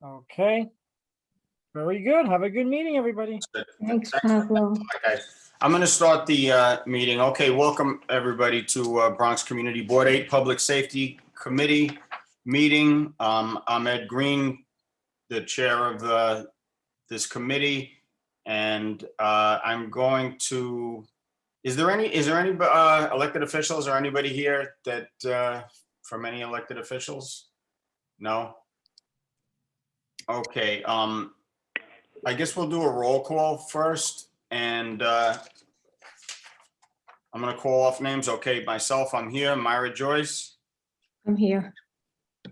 Okay. Very good. Have a good meeting, everybody. Thanks, Thanks, Pablo. Okay, I'm going to start the meeting. Okay, welcome everybody to Bronx Community Board 8 Public Safety Committee meeting. I'm Ed Green, the chair of this committee, and I'm going to. Is there any elected officials or anybody here that from any elected officials? No. Okay. I guess we'll do a roll call first, and I'm going to call off names. Okay, myself, I'm here. Myra Joyce, I'm here.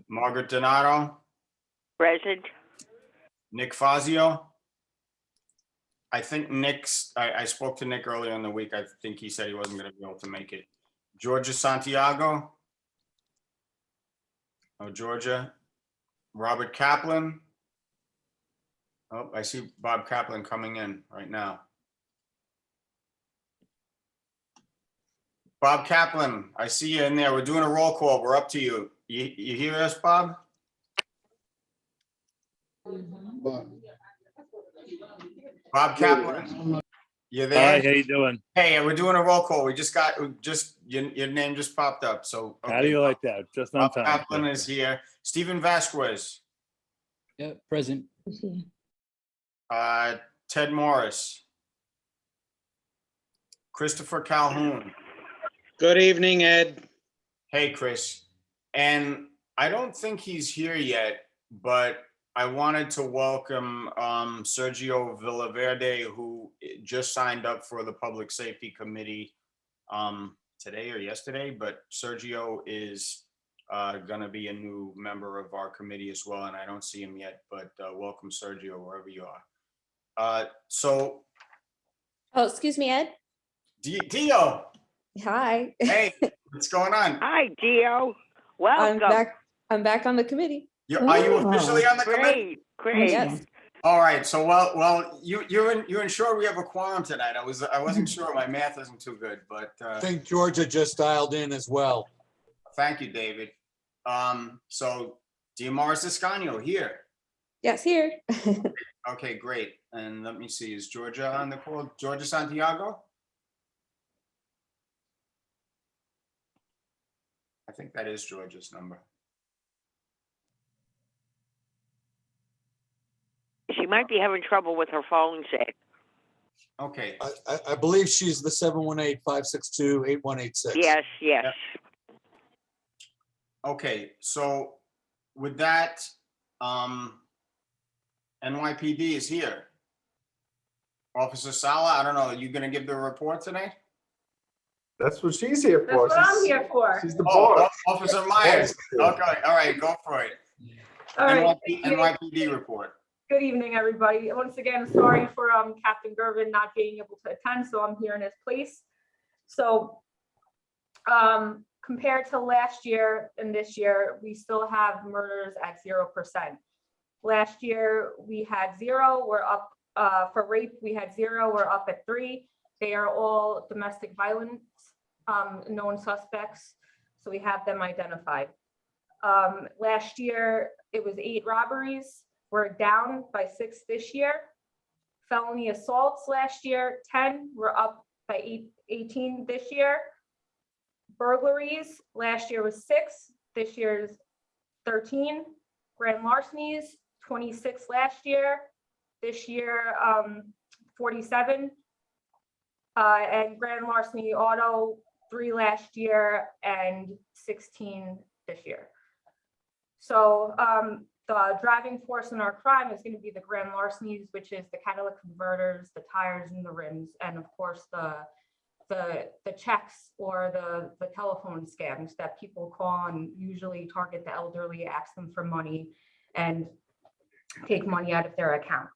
Margaret Donato, Present. Nick Fazio. I think I spoke to Nick earlier in the week. I think he said he wasn't going to be able to make it. Georgia Santiago. Oh, Georgia. Robert Kaplan. Oh, I see Bob Kaplan coming in right now. Bob Kaplan, I see you in there. We're doing a roll call. We're up to you. You hear us, Bob? Bob Kaplan, you there? Hi, how you doing? Hey, we're doing a roll call. We just got, your name just popped up, so. How do you like that? Just on Bob time. Kaplan is here. Stephen Vasquez, Yeah, present. He's here. Ted Morris, Christopher Calhoun. Good evening, Ed. Hey, Chris. And I don't think he's here yet, but I wanted to welcome Sergio Villaverde, who just signed up for the Public Safety Committee today or yesterday, but Sergio is going to be a new member of our committee as well, and I don't see him yet, but welcome, Sergio, wherever you are. So, Oh, excuse me, Ed. Dio, Hi. hey, what's going on? Hi, Gio. I'm Welcome. back on the committee. Are you officially on the committee? Great. Yes. All right, so well, you ensure we have a quorum tonight. I wasn't sure. My math isn't too good, but I think Georgia just dialed in as well. thank you, David. So Diamaris Escanio here. Yes, here. Okay, great. And let me see, is Georgia on the call? Georgia Santiago? I think that is Georgia's number. She might be having trouble with her phone set. Okay, I believe she's the 718-562-8186. Yes. Yep. Okay, so with that, NYPD is here. Officer Sala, I don't know, are you gonna give the report tonight? That's what she's here for. That's what I'm here for. She's the Oh, boss. Officer Myers. Okay, all right, go for it. All right. NYPD report. Good evening, everybody. Once again, sorry for Captain Gervin not being able to attend, so I'm here in his place. So compared to last year and this year, we still have murders at 0%. Last year, we had 0. We're up for rape. We had 0. We're up at 3. They are all domestic violence known suspects, so we have them identified. Last year, it was 8 robberies. We're down by 6 this year. Felony assaults last year, 10. We're up by 18 this year. Burglaries last year was 6. This year's 13. Grand larcenies, 26 last year. This year, 47. And grand larceny auto, 3 last year and 16 this year. So the driving force in our crime is going to be the grand larcenies, which is the catalytic converters, the tires and the rims, and of course the checks or the telephone scams that people call and usually target the elderly, ask them for money and take money out of their account.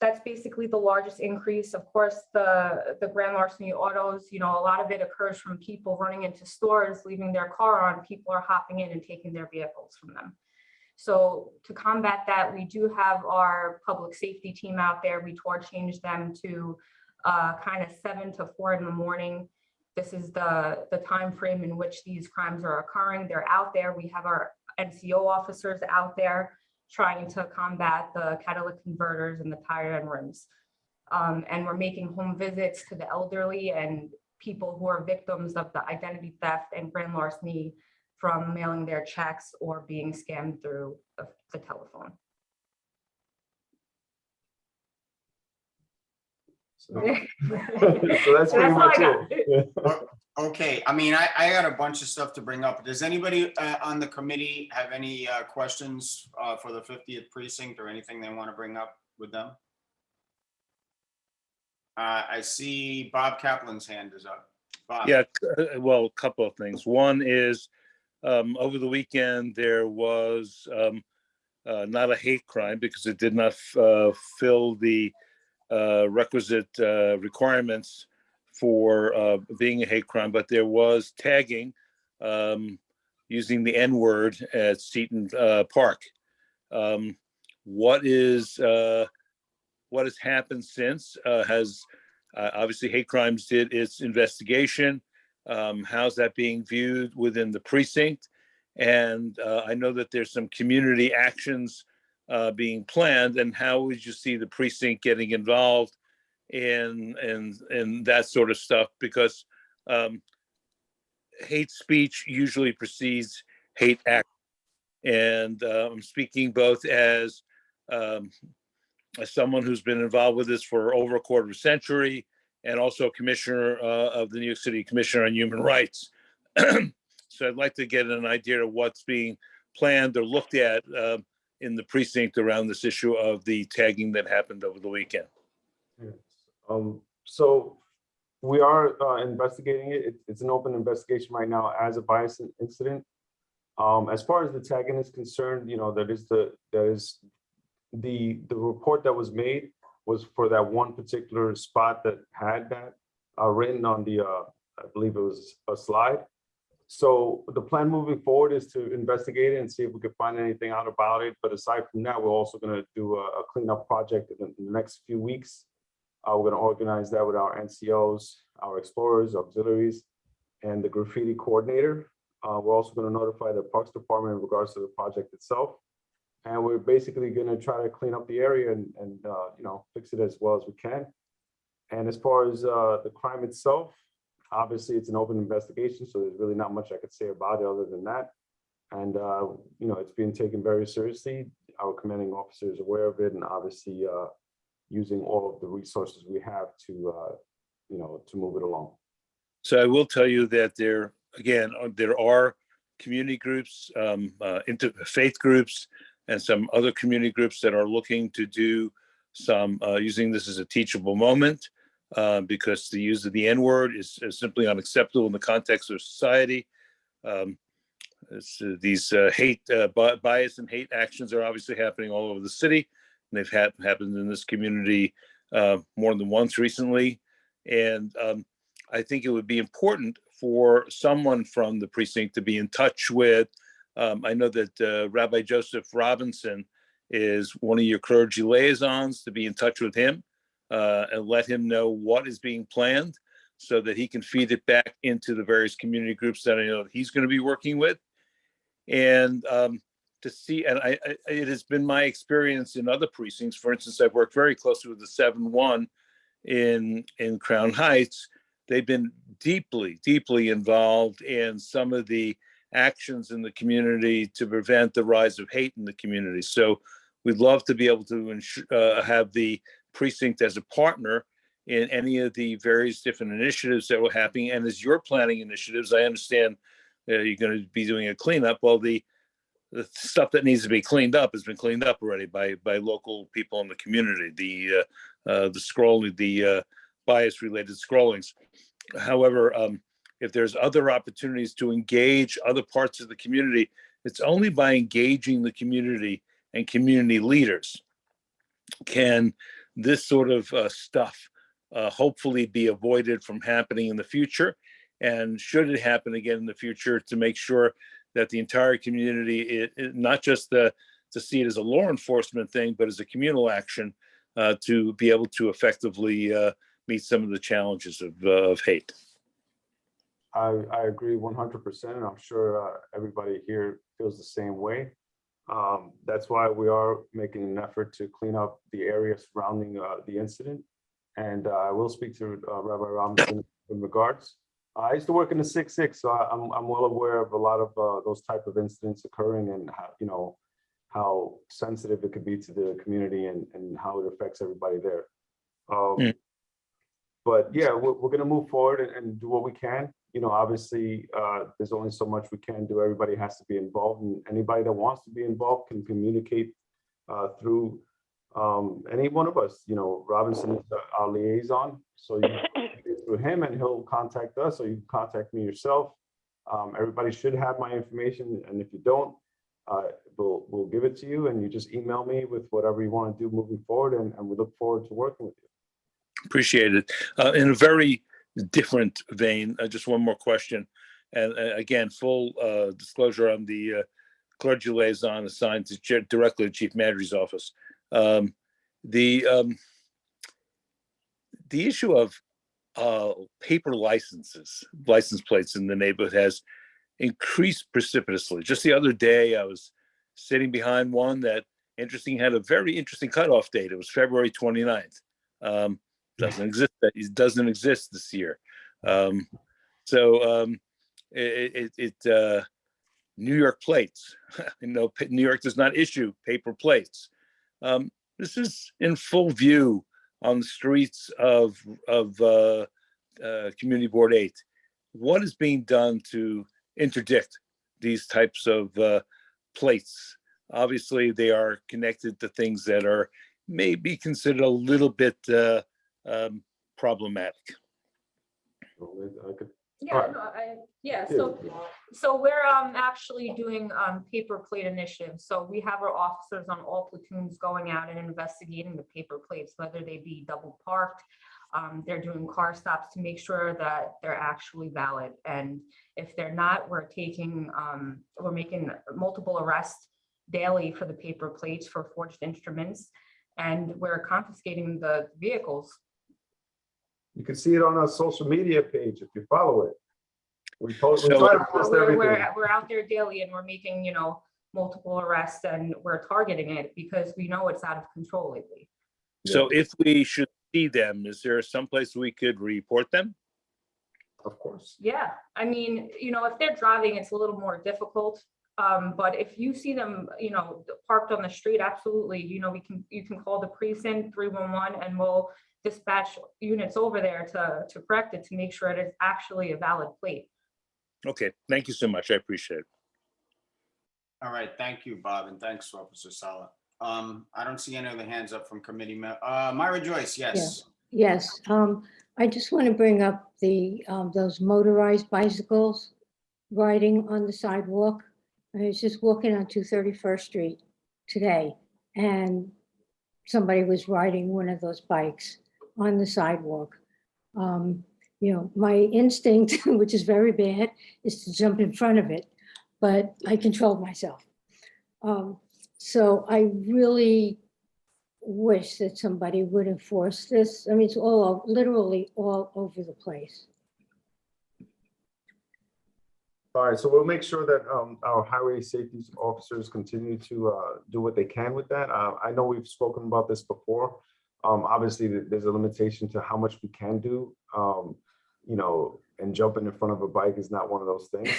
That's basically the largest increase. Of course, the grand larceny autos, a lot of it occurs from people running into stores, leaving their car on. People are hopping in and taking their vehicles from them. So to combat that, we do have our public safety team out there. We changed them to kind of 7 to 4 in the morning. This is the time frame in which these crimes are occurring. They're out there. We have our NCO officers out there trying to combat the catalytic converters and the tire and rims. And we're making home visits to the elderly and people who are victims of the identity theft and grand larceny from mailing their checks or being scammed through the telephone. So that's pretty all much I got. it. Yeah. Okay, I mean, I got a bunch of stuff to bring up. Does anybody on the committee have any questions for the 50th precinct or anything they want to bring up with them? I see Bob Kaplan's hand is up. Bob. Yeah, well, a couple of things. One is, over the weekend, there was not a hate crime because it did not fill the requisite requirements for being a hate crime, but there was tagging using the N-word at Seton Park. What has happened since has obviously hate crimes did its investigation. How's that being viewed within the precinct? And I know that there's some community actions being planned, and how would you see the precinct getting involved in that sort of stuff? Because hate speech usually precedes hate act. And I'm speaking both as someone who's been involved with this for over a quarter of a century, and also commissioner of the New York City Commission on Human Rights. So I'd like to get an idea of what's being planned or looked at in the precinct around this issue of the tagging that happened over the weekend. So we are investigating it. It's an open investigation right now as a bias incident. As far as the tagging is concerned, you know, that is the report that was made was for that one particular spot that had that written on the, I believe it was a slide. So the plan moving forward is to investigate it and see if we can find anything out about it. But aside from that, we're also going to do a cleanup project in the next few weeks. We're going to organize that with our NCOs, our explorers, auxiliaries, and the graffiti coordinator. We're also going to notify the Parks Department in regards to the project itself. And we're basically going to try to clean up the area and you know, fix it as well as we can. And as far as the crime itself, obviously it's an open investigation, so there's really not much I could say about it other than that. And you know, it's being taken very seriously. Our commanding officer is aware of it, and obviously using all of the resources we have to you know, to move it along. So I will tell you that there are community groups, interfaith groups, and some other community groups that are looking to do some using this as a teachable moment, because the use of the N-word is simply unacceptable in the context of society. These hate, bias and hate actions are obviously happening all over the city, and they've happened in this community more than once recently. And I think it would be important for someone from the precinct to be in touch with. I know that Rabbi Joseph Robinson is one of your clergy liaisons, to be in touch with him and let him know what is being planned so that he can feed it back into the various community groups that I know he's going to be working with. And to see, and it has been my experience in other precincts. For instance, I've worked very closely with the 7-1 in Crown Heights. They've been deeply, deeply involved in some of the actions in the community to prevent the rise of hate in the community. So we'd love to be able to have the precinct as a partner in any of the various different initiatives that were happening. And as you're planning initiatives, I understand you're going to be doing a cleanup. Well, the stuff that needs to be cleaned up has been cleaned up already by local people in the community. The scrolling, the bias-related scrollings. However, if there's other opportunities to engage other parts of the community, it's only by engaging the community and community leaders can this sort of stuff hopefully be avoided from happening in the future. And should it happen again in the future, to make sure that the entire community, not just to see it as a law enforcement thing, but as a communal action to be able to effectively meet some of the challenges of hate. I agree 100%, and I'm sure everybody here feels the same way. That's why we are making an effort to clean up the area surrounding the incident. And I will speak to Rabbi Robinson in regards. I used to work in the 6-6, so I'm well aware of a lot of those type of incidents occurring, and how, how sensitive it could be to the community and how it affects everybody there. But yeah, we're going to move forward and do what we can. Obviously, there's only so much we can do. Everybody has to be involved, and anybody that wants to be involved can communicate through any one of us. Robinson is our liaison, so you can get through him and he'll contact us, or you can contact me yourself. Everybody should have my information, and if you don't, we'll give it to you, and you just email me with whatever you want to do moving forward, and we look forward to working with you. Appreciate it. In a very different vein, just one more question. And again, full disclosure, I'm the clergy liaison assigned to directly to Chief Manager's office. The issue of paper license plates in the neighborhood has increased precipitously. Just the other day, I was sitting behind one that had a very interesting cutoff date. It was February 29th. Doesn't exist this year. New York plates. New York does not issue paper plates. This is in full view on the streets of Community Board 8. What is being done to interdict these types of plates? Obviously, they are connected to things that are maybe considered a little bit problematic. So we're actually doing paper plate initiatives. So we have our officers on all platoons going out and investigating the paper plates, whether they be double parked. They're doing car stops to make sure that they're actually valid. And if they're not, we're making multiple arrests daily for the paper plates for forged instruments, and we're confiscating the vehicles. You can see it on our social media page if you follow it. We try to post everything. We're out there daily, and we're making multiple arrests, and we're targeting it because we know it's out of control lately. So if we should see them, is there someplace we could report them? Of course. Yeah, I mean, if they're driving, it's a little more difficult. But if you see them, parked on the street, absolutely, you can call the precinct 311, and we'll dispatch units over there to correct it, to make sure it is actually a valid plate. Okay, thank you so much. I appreciate it. All right, thank you, Bob, and thanks, Officer Sala. I don't see any other hands up from committee. Myra Joyce, yes. Yes, I just want to bring up those motorized bicycles riding on the sidewalk. I was just walking on 231st Street today, and somebody was riding one of those bikes on the sidewalk. My instinct, which is very bad, is to jump in front of it, but I controlled myself. So I really wish that somebody would enforce this. I mean, it's literally all over the place. All right, so we'll make sure that our highway safety officers continue to do what they can with that. I know we've spoken about this before. Obviously, there's a limitation to how much we can do, and jumping in front of a bike is not one of those things.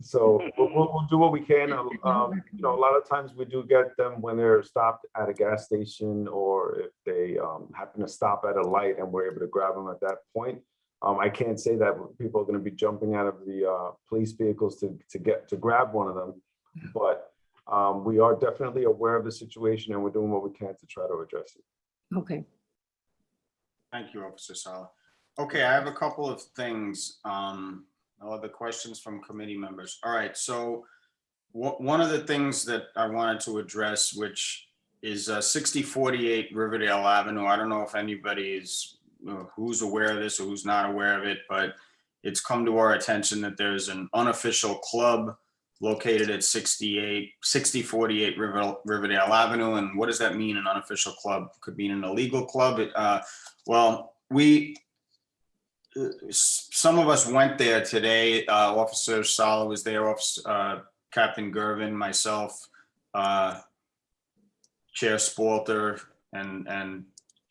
So we'll do what we can. A lot of times we do get them when they're stopped at a gas station, or if they happen to stop at a light and we're able to grab them at that point. I can't say that people are going to be jumping out of the police vehicles to grab one of them, but we are definitely aware of the situation, and we're doing what we can to try to address it. Okay. Thank you, Officer Sala. Okay, I have a couple of things. No other questions from committee members. All right, so one of the things that I wanted to address, which is 6048 Riverdale Avenue. I don't know if anybody is who's aware of this or who's not aware of it, but it's come to our attention that there's an unofficial club located at 6048 Riverdale Avenue. And what does that mean, an unofficial club? Could mean an illegal club. some of us went there today. Officer Sala was there, Officer, Captain Gervin, myself, Chair Spalter, and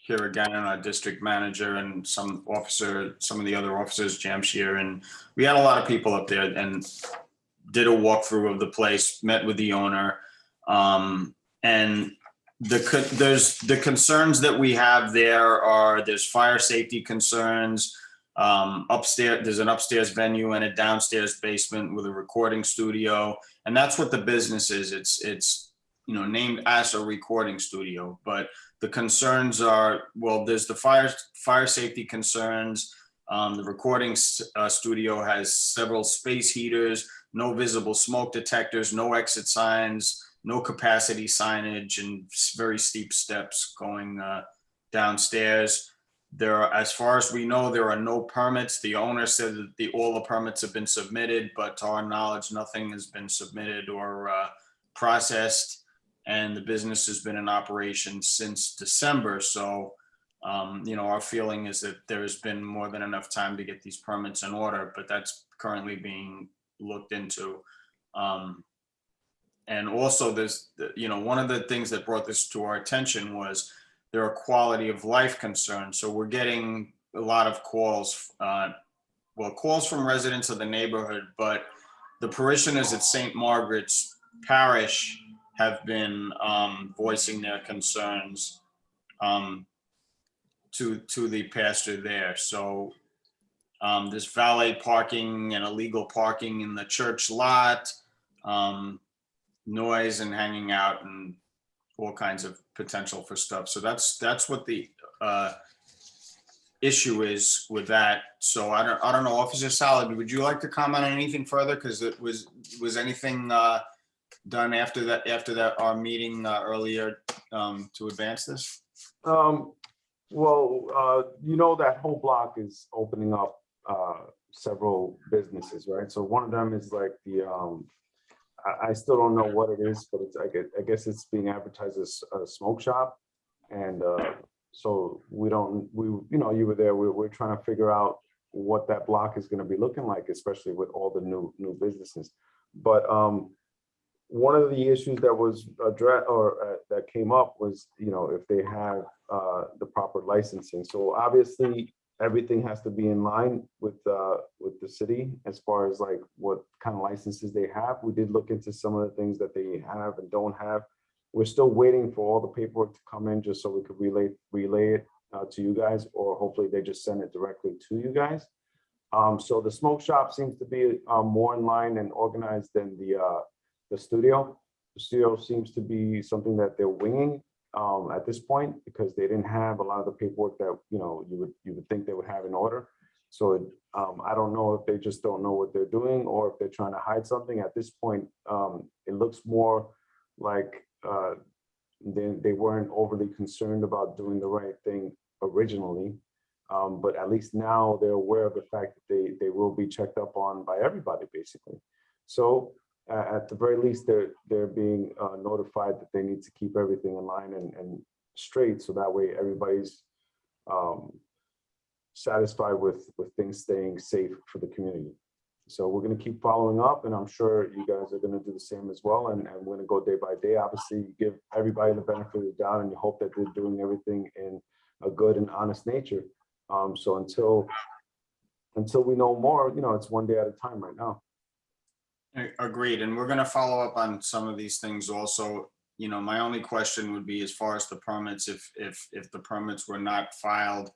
Kira Gannon, our district manager, and some of the other officers, Jamshir, and we had a lot of people up there and did a walkthrough of the place, met with the owner. And there's the concerns that we have there there's fire safety concerns. Upstairs, there's an upstairs venue and a downstairs basement with a recording studio. And that's what the business is. It's named as a recording studio, but the concerns are, well, there's the fire safety concerns. The recording studio has several space heaters, no visible smoke detectors, no exit signs, no capacity signage, and very steep steps going downstairs. As far as we know, there are no permits. The owner said that all the permits have been submitted, but to our knowledge, nothing has been submitted or processed. And the business has been in operation since December. So, our feeling is that there has been more than enough time to get these permits in order, but that's currently being looked into. And also there's, one of the things that brought this to our attention was there are quality of life concerns. So we're getting a lot of calls, calls from residents of the neighborhood, but the parishioners at St. Margaret's Parish have been voicing their concerns to the pastor there. So there's valet parking and illegal parking in the church lot, noise and hanging out and all kinds of potential for stuff. So that's what the issue is with that. So I don't know, Officer Salad, would you like to comment on anything further? Because it was anything done after that our meeting earlier to advance this? That whole block is opening up several businesses, right? So one of them is like the I still don't know what it is, but I guess it's being advertised as a smoke shop. And so you were there, we're trying to figure out what that block is going to be looking like, especially with all the new businesses. But one of the issues that was addressed that came up was, if they have the proper licensing. So obviously everything has to be in line with the city as far as like what kind of licenses they have. We did look into some of the things that they have and don't have. We're still waiting for all the paperwork to come in just so we could relay it to you guys, or hopefully they just send it directly to you guys. So the smoke shop seems to be more in line and organized than the studio. The studio seems to be something that they're winging at this point, because they didn't have a lot of the paperwork that you would think they would have in order. So I don't know if they just don't know what they're doing or if they're trying to hide something. At this point, it looks more like they weren't overly concerned about doing the right thing originally. But at least now they're aware of the fact that they will be checked up on by everybody, basically. So at the very least, they're being notified that they need to keep everything in line and straight, so that way everybody's satisfied with things staying safe for the community. So we're going to keep following up, and I'm sure you guys are going to do the same as well. And we're going to go day by day. Obviously, you give everybody the benefit of the doubt, and you hope that they're doing everything in a good and honest nature. So until we know more, it's one day at a time right now. Agreed. And we're going to follow up on some of these things also. My only question would be, as far as the permits, if the permits were not filed,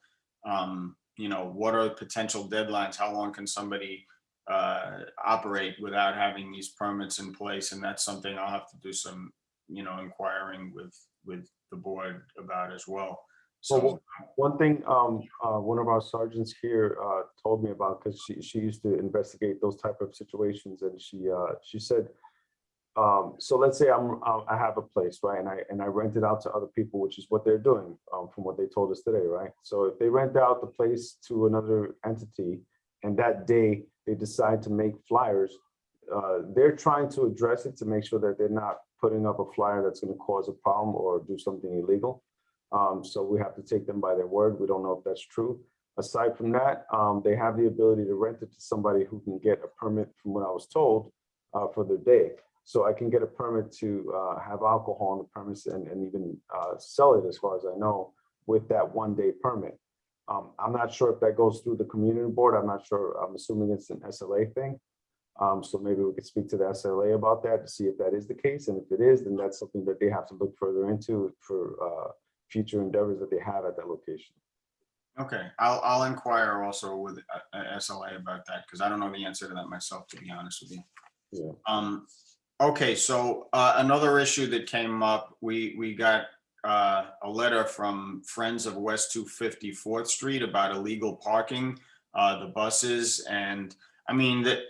what are potential deadlines? How long can somebody operate without having these permits in place? And that's something I'll have to do some, inquiring with the board about as well. So one thing one of our sergeants here told me about, because she used to investigate those type of situations, and she said, so let's say I have a place, right, and I rent it out to other people, which is what they're doing from what they told us today, right? So if they rent out the place to another entity, and that day they decide to make flyers, they're trying to address it to make sure that they're not putting up a flyer that's going to cause a problem or do something illegal. So we have to take them by their word. We don't know if that's true. Aside from that, they have the ability to rent it to somebody who can get a permit, from what I was told, for the day. So I can get a permit to have alcohol on the premise and even sell it, as far as I know, with that 1-day permit. I'm not sure if that goes through the community board. I'm not sure. I'm assuming it's an SLA thing. So maybe we could speak to the SLA about that to see if that is the case. And if it is, then that's something that they have to look further into for future endeavors that they have at that location. Okay, I'll inquire also with SLA about that, because I don't know the answer to that myself, to be honest with you. Yeah. Okay, so another issue that came up, we got a letter from Friends of West 254th Street about illegal parking, the buses, and I mean that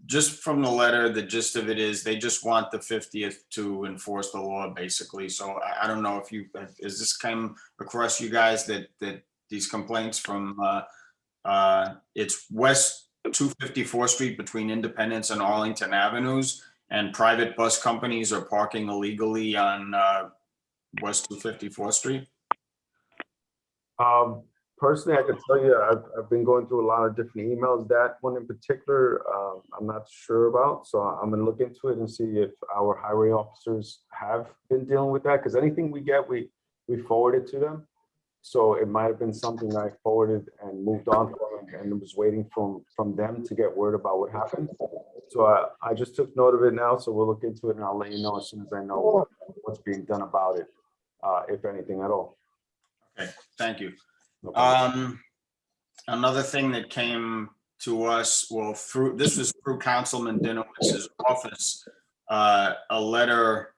just from the letter, the gist of it is they just want the 50th to enforce the law, basically. So I don't know if is this came across you guys that these complaints from it's West 254th Street between Independence and Arlington Avenues, and private bus companies are parking illegally on West 254th Street? Personally, I can tell you, I've been going through a lot of different emails. That one in particular, I'm not sure about. So I'm gonna look into it and see if our highway officers have been dealing with that. Because anything we get, we forward it to them. So it might have been something I forwarded and moved on from, and was waiting from them to get word about what happened. So I just took note of it now. So we'll look into it, and I'll let you know as soon as I know what's being done about it, if anything at all. Okay, thank you. No problem. Another thing that came to us, well, this was through Councilman Dinowitz's office, a letter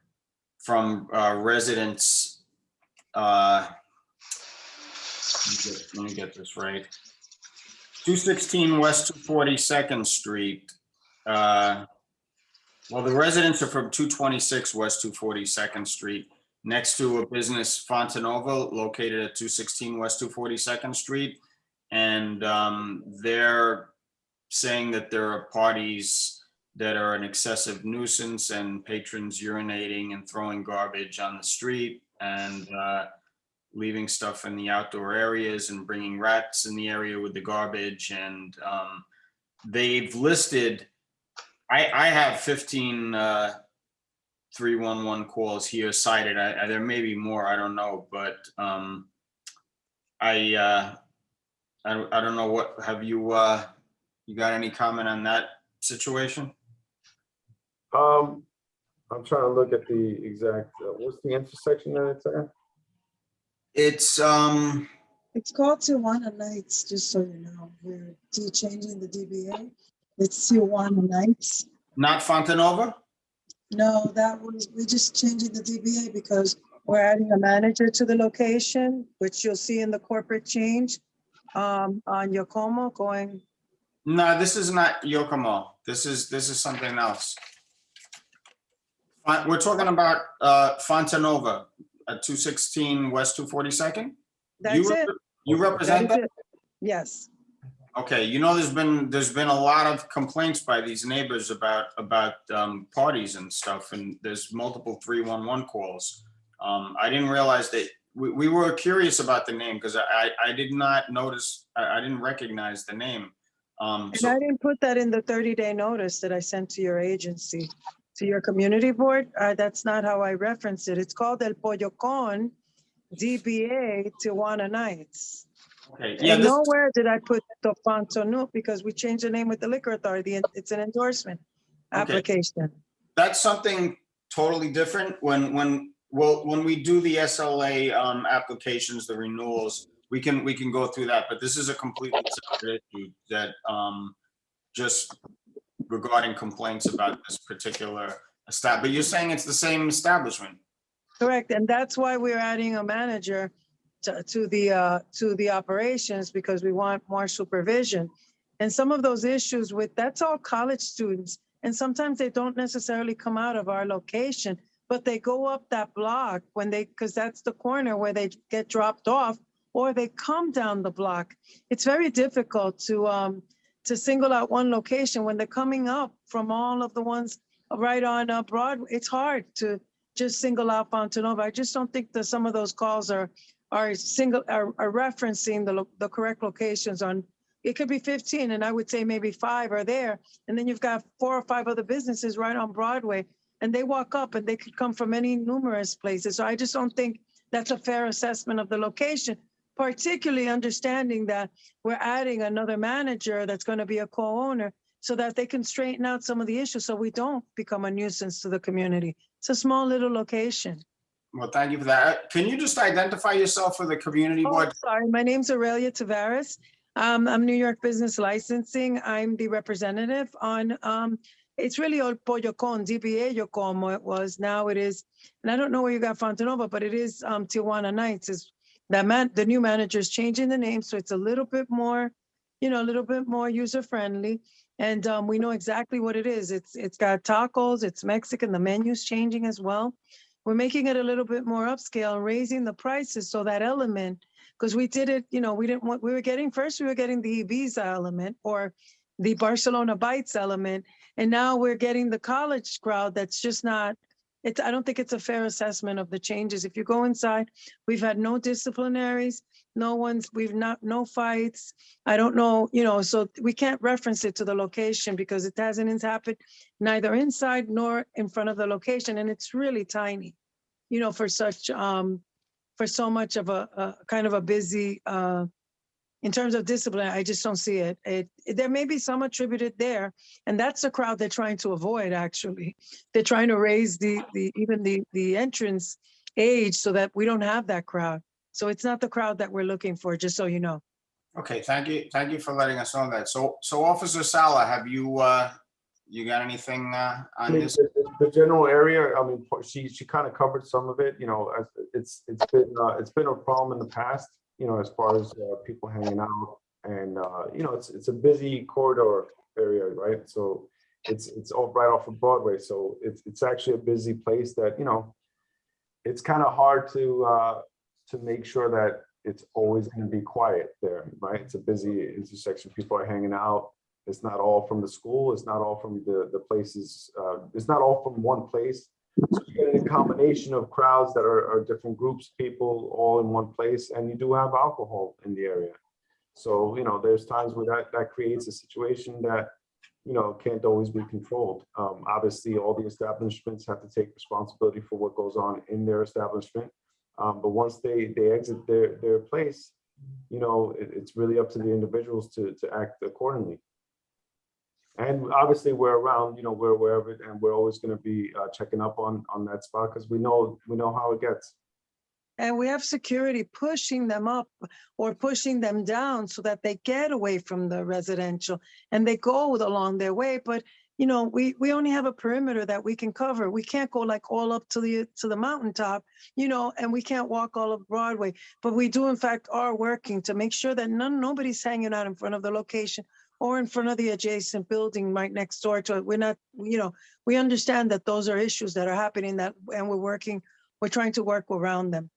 from residents. Let me get this right. 216 West 242nd Street. Well, the residents are from 226 West 242nd Street, next to a business Fontanova located at 216 West 242nd Street. And they're saying that there are parties that are an excessive nuisance and patrons urinating and throwing garbage on the street and leaving stuff in the outdoor areas and bringing rats in the area with the garbage. And they've listed, I have 15 311 calls here cited. There may be more, I don't know, but I don't know what, have you got any comment on that situation? I'm trying to look at the exact, what's the intersection that it's at? It's called Tijuana Nights, just so you know. We're changing the DBA. It's Tijuana Nights. Not Fontanova? No, we're just changing the DBA because we're adding a manager to the location, which you'll see in the corporate change on Yokomo going. No, this is not Yokomo. This is something else. We're talking about Fontanova at 216 West 242nd. That's it. You represent that? Yes. Okay, you know, there's been a lot of complaints by these neighbors about parties and stuff, and there's multiple 311 calls. I didn't realize that we were curious about the name because I did not notice, I didn't recognize the name. And I didn't put that in the 30-day notice that I sent to your agency, to your community board. That's not how I referenced it. It's called El Pollo Con DBA Tijuana Nights. Okay. Yeah. And nowhere did I put the Fontanova because we changed the name with the liquor authority. And it's an endorsement application. That's something totally different. When we do the SLA applications, the renewals, we can go through that. But this is a completely separate issue that just regarding complaints about this particular establishment. But you're saying it's the same establishment. Correct, and that's why we're adding a manager to the operations because we want more supervision. And some of those issues that's all college students, and sometimes they don't necessarily come out of our location, but they go up that block because that's the corner where they get dropped off, or they come down the block. It's very difficult to single out one location when they're coming up from all of the ones right on Broadway. It's hard to just single out Fontanova. I just don't think that some of those calls are are referencing the correct locations on, it could be 15, and I would say maybe 5 are there. And then you've got 4 or 5 other businesses right on Broadway, and they walk up and they could come from any numerous places. So I just don't think that's a fair assessment of the location, particularly understanding that we're adding another manager that's going to be a co-owner so that they can straighten out some of the issues so we don't become a nuisance to the community. It's a small little location. Well, thank you for that. Can you just identify yourself for the community Oh, board? sorry, my name's Aurelia Tavares. I'm New York Business Licensing. I'm the representative on, it's really old Pollo Con, DBA Yocomo it was, now it is, and I don't know where you got Fontanova, but it is Tijuana Nights. Is the new manager is changing the name, so it's a little bit more, a little bit more user-friendly. And we know exactly what it is. It's got tacos, it's Mexican, the menu's changing as well. We're making it a little bit more upscale, raising the prices so that element, because we did it, we were getting the Ibiza element or the Barcelona Bites element, and now we're getting the college crowd that's just not, I don't think it's a fair assessment of the changes. If you go inside, we've had no disciplinaries, no fights. I don't know, so we can't reference it to the location because it hasn't happened neither inside nor in front of the location. And it's really tiny, for so much of a kind of a busy, in terms of discipline, I just don't see it. There may be some attributed there, and that's the crowd they're trying to avoid, actually. They're trying to raise even the entrance age so that we don't have that crowd. So it's not the crowd that we're looking for, just so you know. Okay, thank you. Thank you for letting us know that. So Officer Sala, have you, you got anything on this? The general area, I mean, she kind of covered some of it, it's been a problem in the past, as far as people hanging out, and it's a busy corridor area, right? So it's all right off of Broadway, so it's actually a busy place that it's kind of hard to make sure that it's always going to be quiet there, right? It's a busy intersection. People are hanging out. It's not all from the school. It's not all from the places. It's not all from one place. So you get a combination of crowds that are different groups, people all in one place, and you do have alcohol in the area. So, there's times where that creates a situation that, can't always be controlled. Obviously, all the establishments have to take responsibility for what goes on in their establishment. But once they exit their place, it's really up to the individuals to act accordingly. And obviously we're around, we're aware of it, and we're always going to be checking up on that spot because we know how it gets. And we have security pushing them up or pushing them down so that they get away from the residential and they go along their way. But we only have a perimeter that we can cover. We can't go like all up to the mountaintop, and we can't walk all of Broadway. But we do, in fact, are working to make sure that nobody's hanging out in front of the location or in front of the adjacent building right next door to it. We're not, we understand that those are issues that are happening and we're trying to work around them.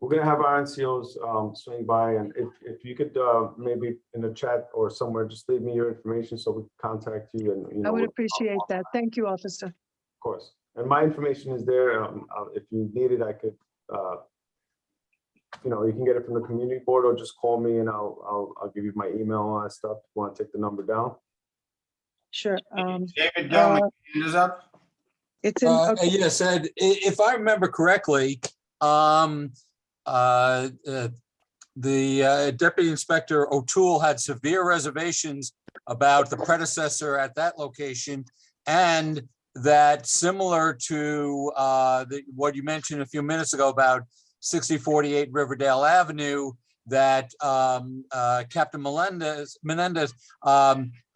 We're going to have our NCOs swing by, and if you could maybe in the chat or somewhere, just leave me your information so we can contact you. And I would appreciate that. Thank you, officer. Of course. And my information is there. If you need it, I could, you can get it from the community board or just call me and I'll give you my email and all that stuff. If you want to take the number down. Sure. David Gilman, hand is up. It's in. Okay. Yes, Ed, if I remember correctly, the Deputy Inspector O'Toole had severe reservations about the predecessor at that location, and that similar to what you mentioned a few minutes ago about 6048 Riverdale Avenue, that Captain Menendez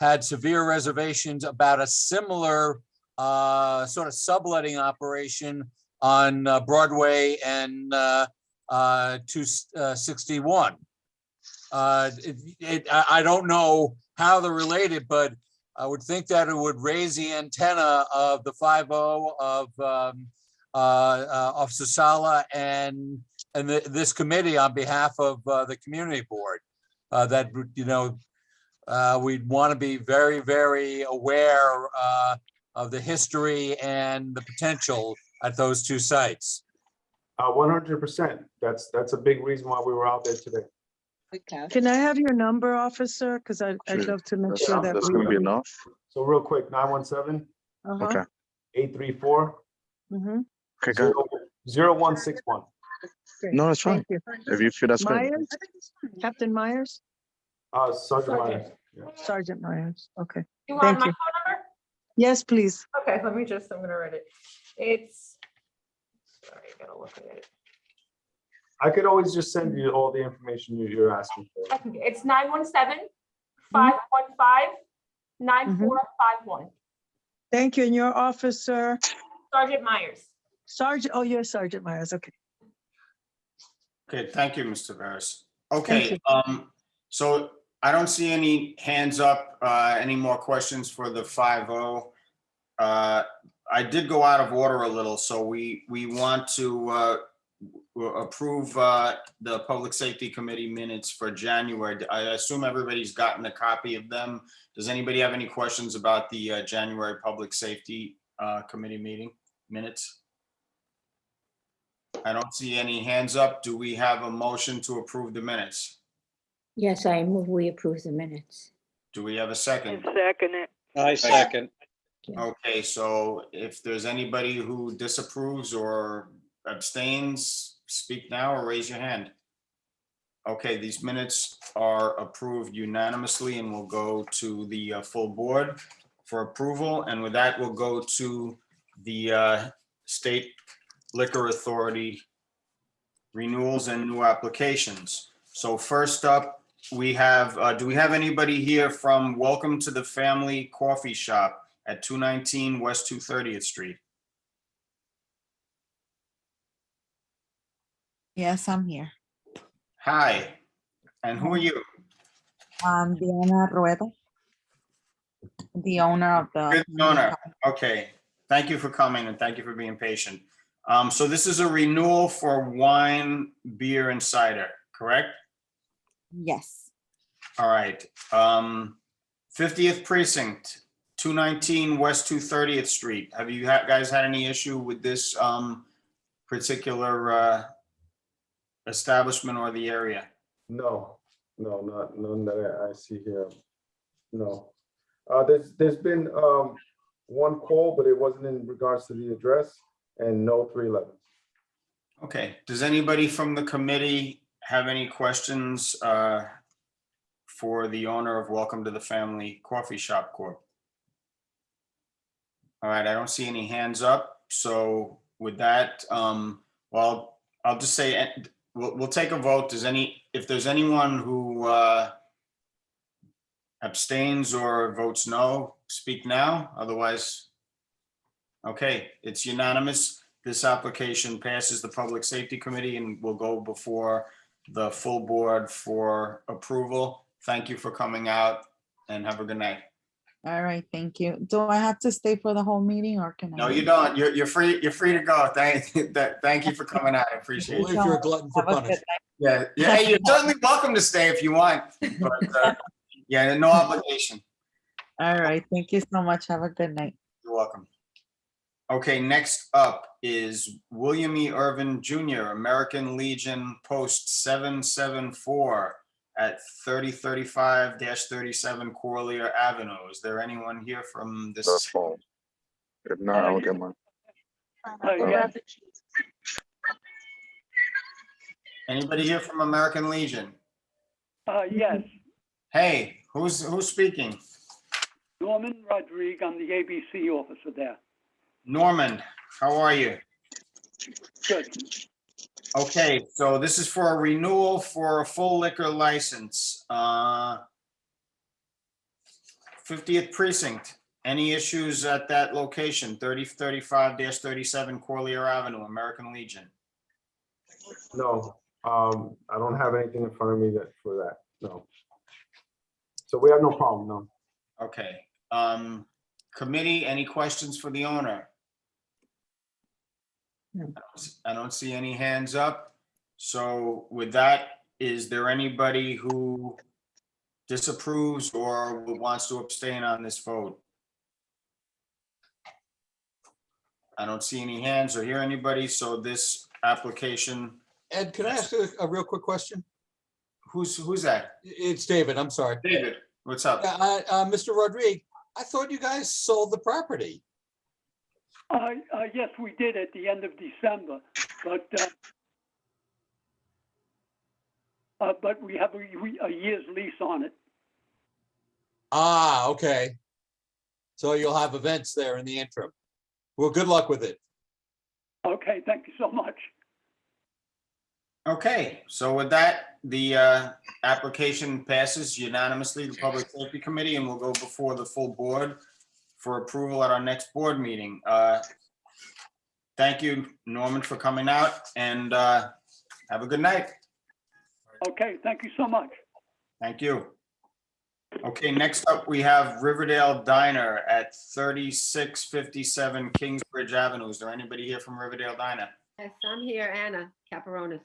had severe reservations about a similar sort of subletting operation on Broadway and 261. I don't know how they're related, but I would think that it would raise the antenna of the 5-0 of Officer Sala and this committee on behalf of the community board. That we'd want to be very, very aware of the history and the potential at those two sites. 100%. That's a big reason why we were out there today. Can I have your number, officer? Because I'd love to make sure that That's we. gonna be enough. So real quick, 917 Uh-huh. 834 Mhm. 0161. Great. No, it's fine. Thank you. If you feel that's good. Myers, Captain Myers, Sergeant Myers. Yeah. Sergeant Myers. Okay. You want Thank my you. phone number? Yes, please. Okay, let me just, I'm gonna write it. Sorry, I gotta look at it. I could always just send you all the information you're asking for. It's 917-515-9451. Thank you. And your officer, Sergeant Myers. Sergeant, oh, you're Sergeant Myers. Okay. Okay, thank you, Mr. Veras. Thank Okay, so I don't see any hands up, any more questions for the 5-0. I did go out of order a little, so we want to approve the Public Safety Committee minutes for January. I assume everybody's gotten a copy of them. Does anybody have any questions about the January Public Safety Committee meeting minutes? I don't see any hands up. Do we have a motion to approve the minutes? Yes, I move we approve the minutes. Do we have a second? Second it. I second. Okay, so if there's anybody who disapproves or abstains, speak now or raise your hand. Okay, these minutes are approved unanimously and will go to the full board for approval. And with that, we'll go to the State Liquor Authority renewals and new applications. So first up, we have, do we have anybody here from Welcome to the Family Coffee Shop at 219 West 230th Street? Yes, I'm here. Hi, and who are you? Diana Rueda, the owner of the. Good owner. Okay, thank you for coming and thank you for being patient. So this is a renewal for wine, beer, and cider, correct? Yes. All right. 50th Precinct, 219 West 230th Street. Have you guys had any issue with this particular establishment or the area? No, none that I see here. No. There's been one call, but it wasn't in regards to the address, and no 311. Okay, does anybody from the committee have any questions for the owner of Welcome to the Family Coffee Shop Corp? All right, I don't see any hands up. So with that, well, I'll just say, we'll take a vote. If there's anyone who abstains or votes no, speak now. Otherwise, okay, it's unanimous. This application passes the Public Safety Committee and will go before the full board for approval. Thank you for coming out and have a good night. All right, thank you. Do I have to stay for the whole meeting or can I? No, you don't. You're free to go. Thank you for coming out. I appreciate Believe it. you're a glutton for Have a good punishment. night. Yeah, hey, you're certainly welcome to stay if you want, but yeah, no obligation. All right, thank you so much. Have a good night. You're welcome. Okay, next up is William E. Irvin Jr., American Legion Post 774 at 3035-37 Corlier Avenue. Is there anyone here from this? That's fine. If not, I'll get mine. Anybody here from American Legion? Yes, Hey, who's speaking? Norman Rodriguez, I'm the ABC officer there. Norman, how are you? Good. Okay, so this is for a renewal for a full liquor license. 50th Precinct, any issues at that location? 3035-37 Corlier Avenue, American Legion. No, I don't have anything in front of me for that, no. So we have no problem, no. Okay, committee, any questions for the owner? No. I don't see any hands up. So with that, is there anybody who disapproves or wants to abstain on this vote? I don't see any hands or hear anybody, so this application. Ed, can I ask a real quick question? Who's that? It's David, I'm sorry. David, what's up? Mr. Rodriguez, I thought you guys sold the property. Yes, we did at the end of December, but we have a year's lease on it. Ah, okay. So you'll have events there in the interim. Well, good luck with it. Okay, thank you so much. Okay, so with that, the application passes unanimously, the Public Safety Committee, and will go before the full board for approval at our next board meeting. Thank you, Norman, for coming out, and have a good night. Okay, thank you so much. Thank you. Okay, next up, we have Riverdale Diner at 3657 Kingsbridge Avenue. Is there anybody here from Riverdale Diner? Yes, I'm here, Anna Caparonis.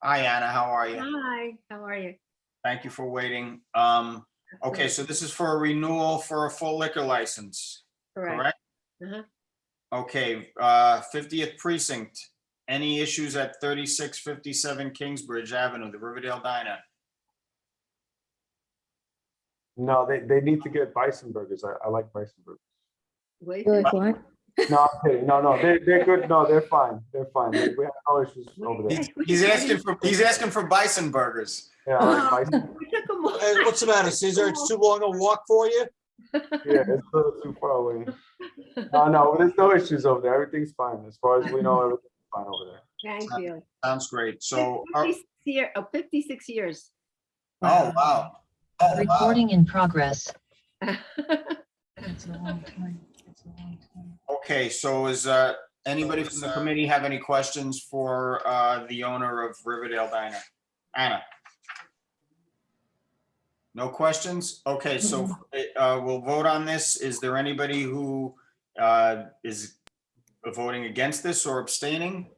Hi, Anna, how are you? Hi, how are you? Thank you for waiting. Okay, so this is for a renewal for a full liquor license, correct? Uh-huh. Okay, 50th Precinct. Any issues at 3657 Kingsbridge Avenue, the Riverdale Diner? No, they need to get bison burgers. I like bison burgers. Wait, You like what? No, I'm kidding. No, they're good. No, they're fine. They're fine. We have no issues over there. He's asking for bison burgers. Yeah, I like bison. we took them all. Hey, what's the matter, Caesar? It's too long a walk for you? Yeah, it's a little too far away. No, there's no issues over there. Everything's fine. As far as we know, everything's fine over there. Thank you. Sounds great. So, 56 years. oh, wow. Oh, wow. Recording in progress. Okay, so is anybody from the committee have any questions for the owner of Riverdale Diner? Anna? No questions? Okay, so we'll vote on this. Is there anybody who is voting against this or abstaining?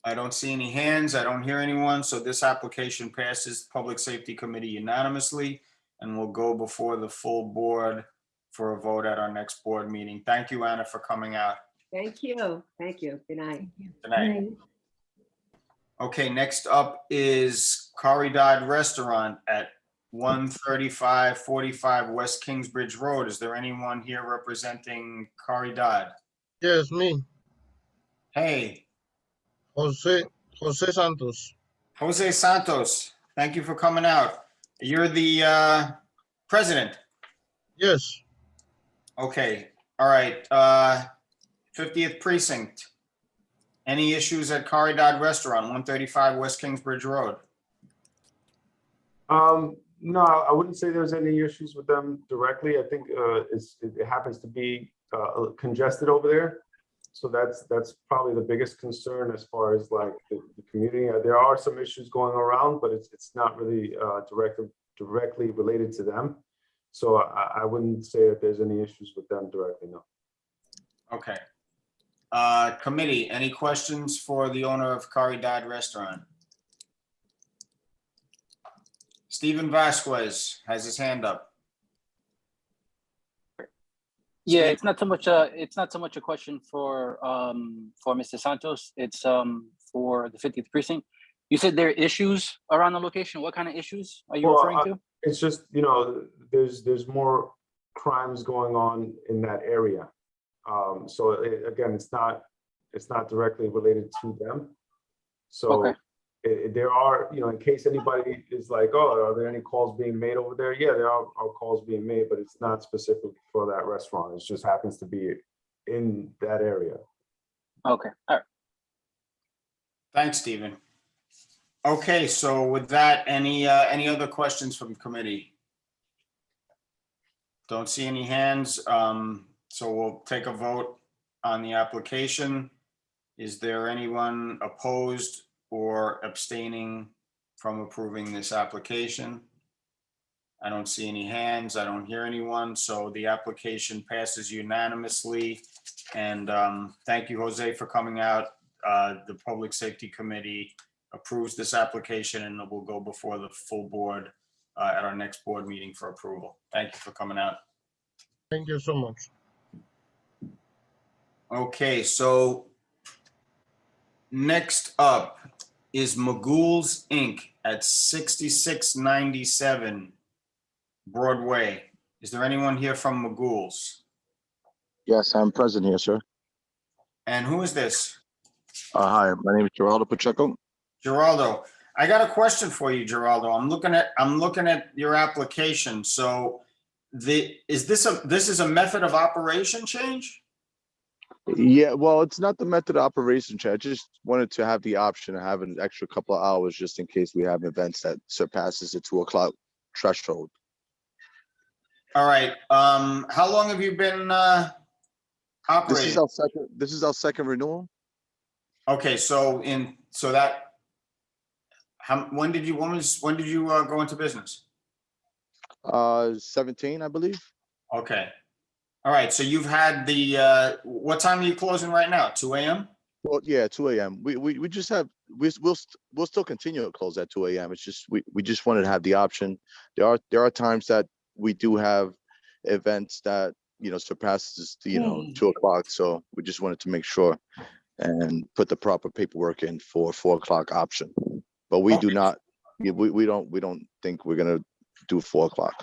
I don't see any hands. I don't hear anyone. So this application passes Public Safety Committee unanimously and will go before the full board for a vote at our next board meeting. Thank you, Anna, for coming out. Thank you. Thank you. Good night. Good night. Okay, next up is Caridad Restaurant at 13545 West Kingsbridge Road. Is there anyone here representing Caridad? Yes, me. Hey. Jose Santos. Jose Santos, thank you for coming out. You're the president? Yes. Okay, all right. 50th Precinct. Any issues at Caridad Restaurant, 135 West Kingsbridge Road? No, I wouldn't say there's any issues with them directly. I think it happens to be congested over there. So that's probably the biggest concern as far as like the community. There are some issues going around, but it's not really directly related to them. So I wouldn't say that there's any issues with them directly, no. Okay. Committee, any questions for the owner of Caridad Restaurant? Stephen Vasquez has his hand up. Yeah, it's not so much a question for Mr. Santos. It's for the 50th precinct. You said there are issues around the location. What kind of issues are you referring to? It's just, there's more crimes going on in that area. So again, it's not directly related to them. So okay. There are, in case anybody is like, oh, are there any calls being made over there? Yeah, there are calls being made, but it's not specific for that restaurant. It just happens to be in that area. Okay, all right. Thanks, Stephen. Okay, so with that, any other questions from committee? Don't see any hands. So we'll take a vote on the application. Is there anyone opposed or abstaining from approving this application? I don't see any hands. I don't hear anyone. So the application passes unanimously. And thank you, Jose, for coming out. The Public Safety Committee approves this application and it will go before the full board at our next board meeting for approval. Thank you for coming out. Thank you so much. Okay, so Next up is Magoo's Inc. at 6697 Broadway. Is there anyone here from Magoo's? Yes, I'm present here, sir. And who is this? Hi, my name is Geraldo Pacheco. Geraldo, I got a question for you, Geraldo. I'm looking at your application. So this is a method of operation change? Yeah, well, it's not the method of operation change. I just wanted to have the option of having an extra couple of hours just in case we have events that surpasses the 2 o'clock threshold. All right. How long have you been operating? This is our second renewal. Okay, when did you go into business? 17, I believe. Okay. All right, so you've had the what time are you closing right now? 2 a.m.? Well, yeah, 2 a.m. We just have we'll still continue to close at 2 a.m. It's just we just wanted to have the option. There are times that we do have events that surpasses 2 o'clock, so we just wanted to make sure and put the proper paperwork in for 4 o'clock option. But we do not. We don't think we're gonna do 4 o'clock.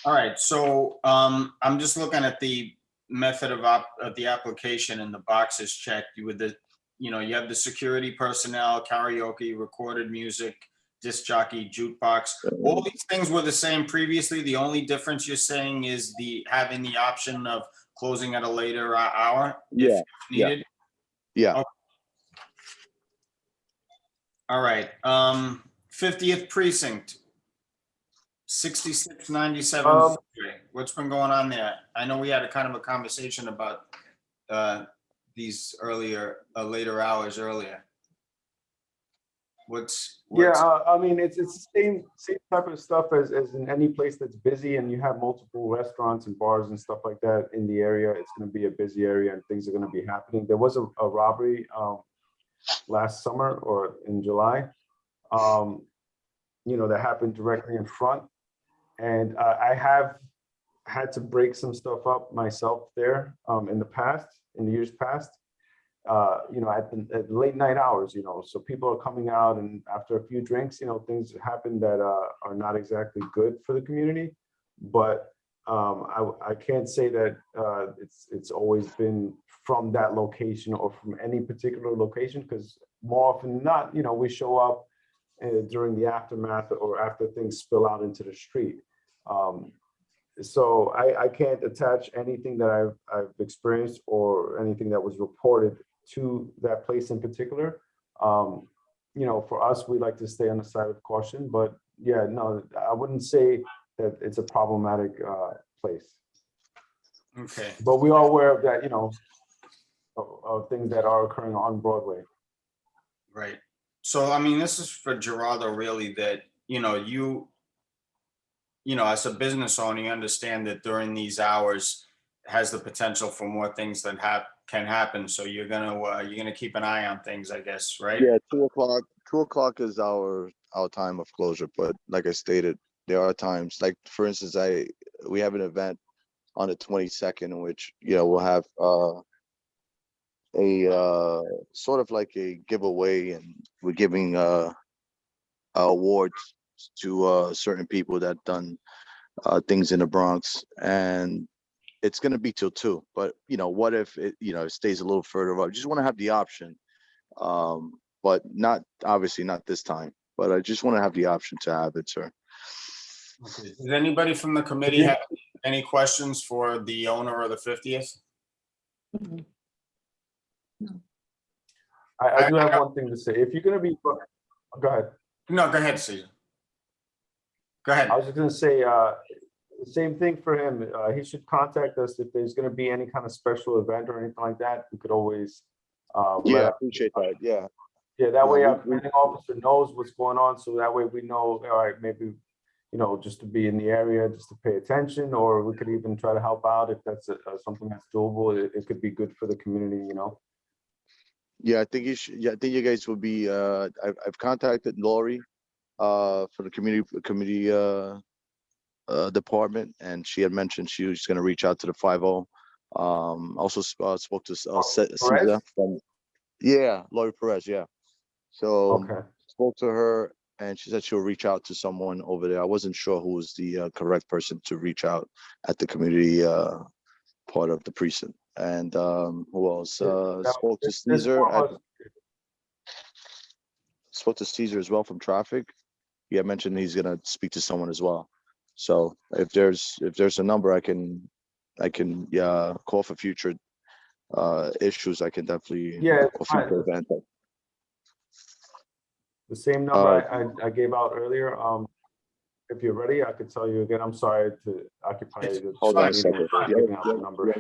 All right, so I'm just looking at the method of the application and the boxes checked with the, you have the security personnel, karaoke, recorded music, disc jockey, jukebox. All these things were the same previously. The only difference you're saying is having the option of closing at a later hour if needed. Yeah. Okay. All right. 50th precinct. 6697. What's been going on there? I know we had a kind of a conversation about these later hours earlier. Yeah, I mean, it's the same type of stuff as in any place that's busy and you have multiple restaurants and bars and stuff like that in the area. It's going to be a busy area and things are going to be happening. There was a robbery last summer or in July, that happened directly in front. And I have had to break some stuff up myself there in the years past. At late night hours, so people are coming out and after a few drinks, things happen that are not exactly good for the community. But I can't say that it's always been from that location or from any particular location, because more often than not, we show up during the aftermath or after things spill out into the street. So I can't attach anything that I've experienced or anything that was reported to that place in particular. For us, we like to stay on the side of caution, but yeah, no, I wouldn't say that it's a problematic place. Okay. But we are aware of that, of things that are occurring on Broadway. Right. So, I mean, this is for Geraldo, really, that, as a business owner, you understand that during these hours has the potential for more things that can happen. So you're gonna keep an eye on things, I guess, right? Yeah, 2 o'clock. 2 o'clock is our time of closure. But like I stated, there are times, like for instance, we have an event on the 22nd in which we'll have a sort of like a giveaway, and we're giving awards to certain people that done things in the Bronx, and it's going to be till 2. But what if it stays a little further up? Just want to have the option, but not obviously not this time. But I just want to have the option to have it, sir. Okay. Does anybody from the committee have any questions for the owner of the 50th? I do have one thing to say. If you're going to be, go ahead. No, go ahead, Caesar. Go ahead. I was just going to say the same thing for him. He should contact us if there's going to be any kind of special event or anything like that. We could always. Yeah, I appreciate that. Yeah. Yeah, that way our planning officer knows what's going on, so that way we know, all right, maybe, just to be in the area, just to pay attention, or we could even try to help out if that's something that's doable. It could be good for the community, Yeah, I think you should. Yeah, I think you guys will be. I've contacted Lori, for the community department, and she had mentioned she was going to reach out to the 50. Also spoke to Caesar from. Yeah, Lori Perez, yeah. So Okay. spoke to her and she said she'll reach out to someone over there. I wasn't sure who was the correct person to reach out at the community part of the precinct. And who else? Spoke to Caesar. Spoke to Caesar as well from traffic. Yeah, mentioned he's gonna speak to someone as well. So if there's a number I can call for future issues, I can definitely Yeah, call future event. The same number I gave out earlier. If you're ready, I could tell you again. I'm sorry to occupy the Hold on a meeting second. with giving out the number.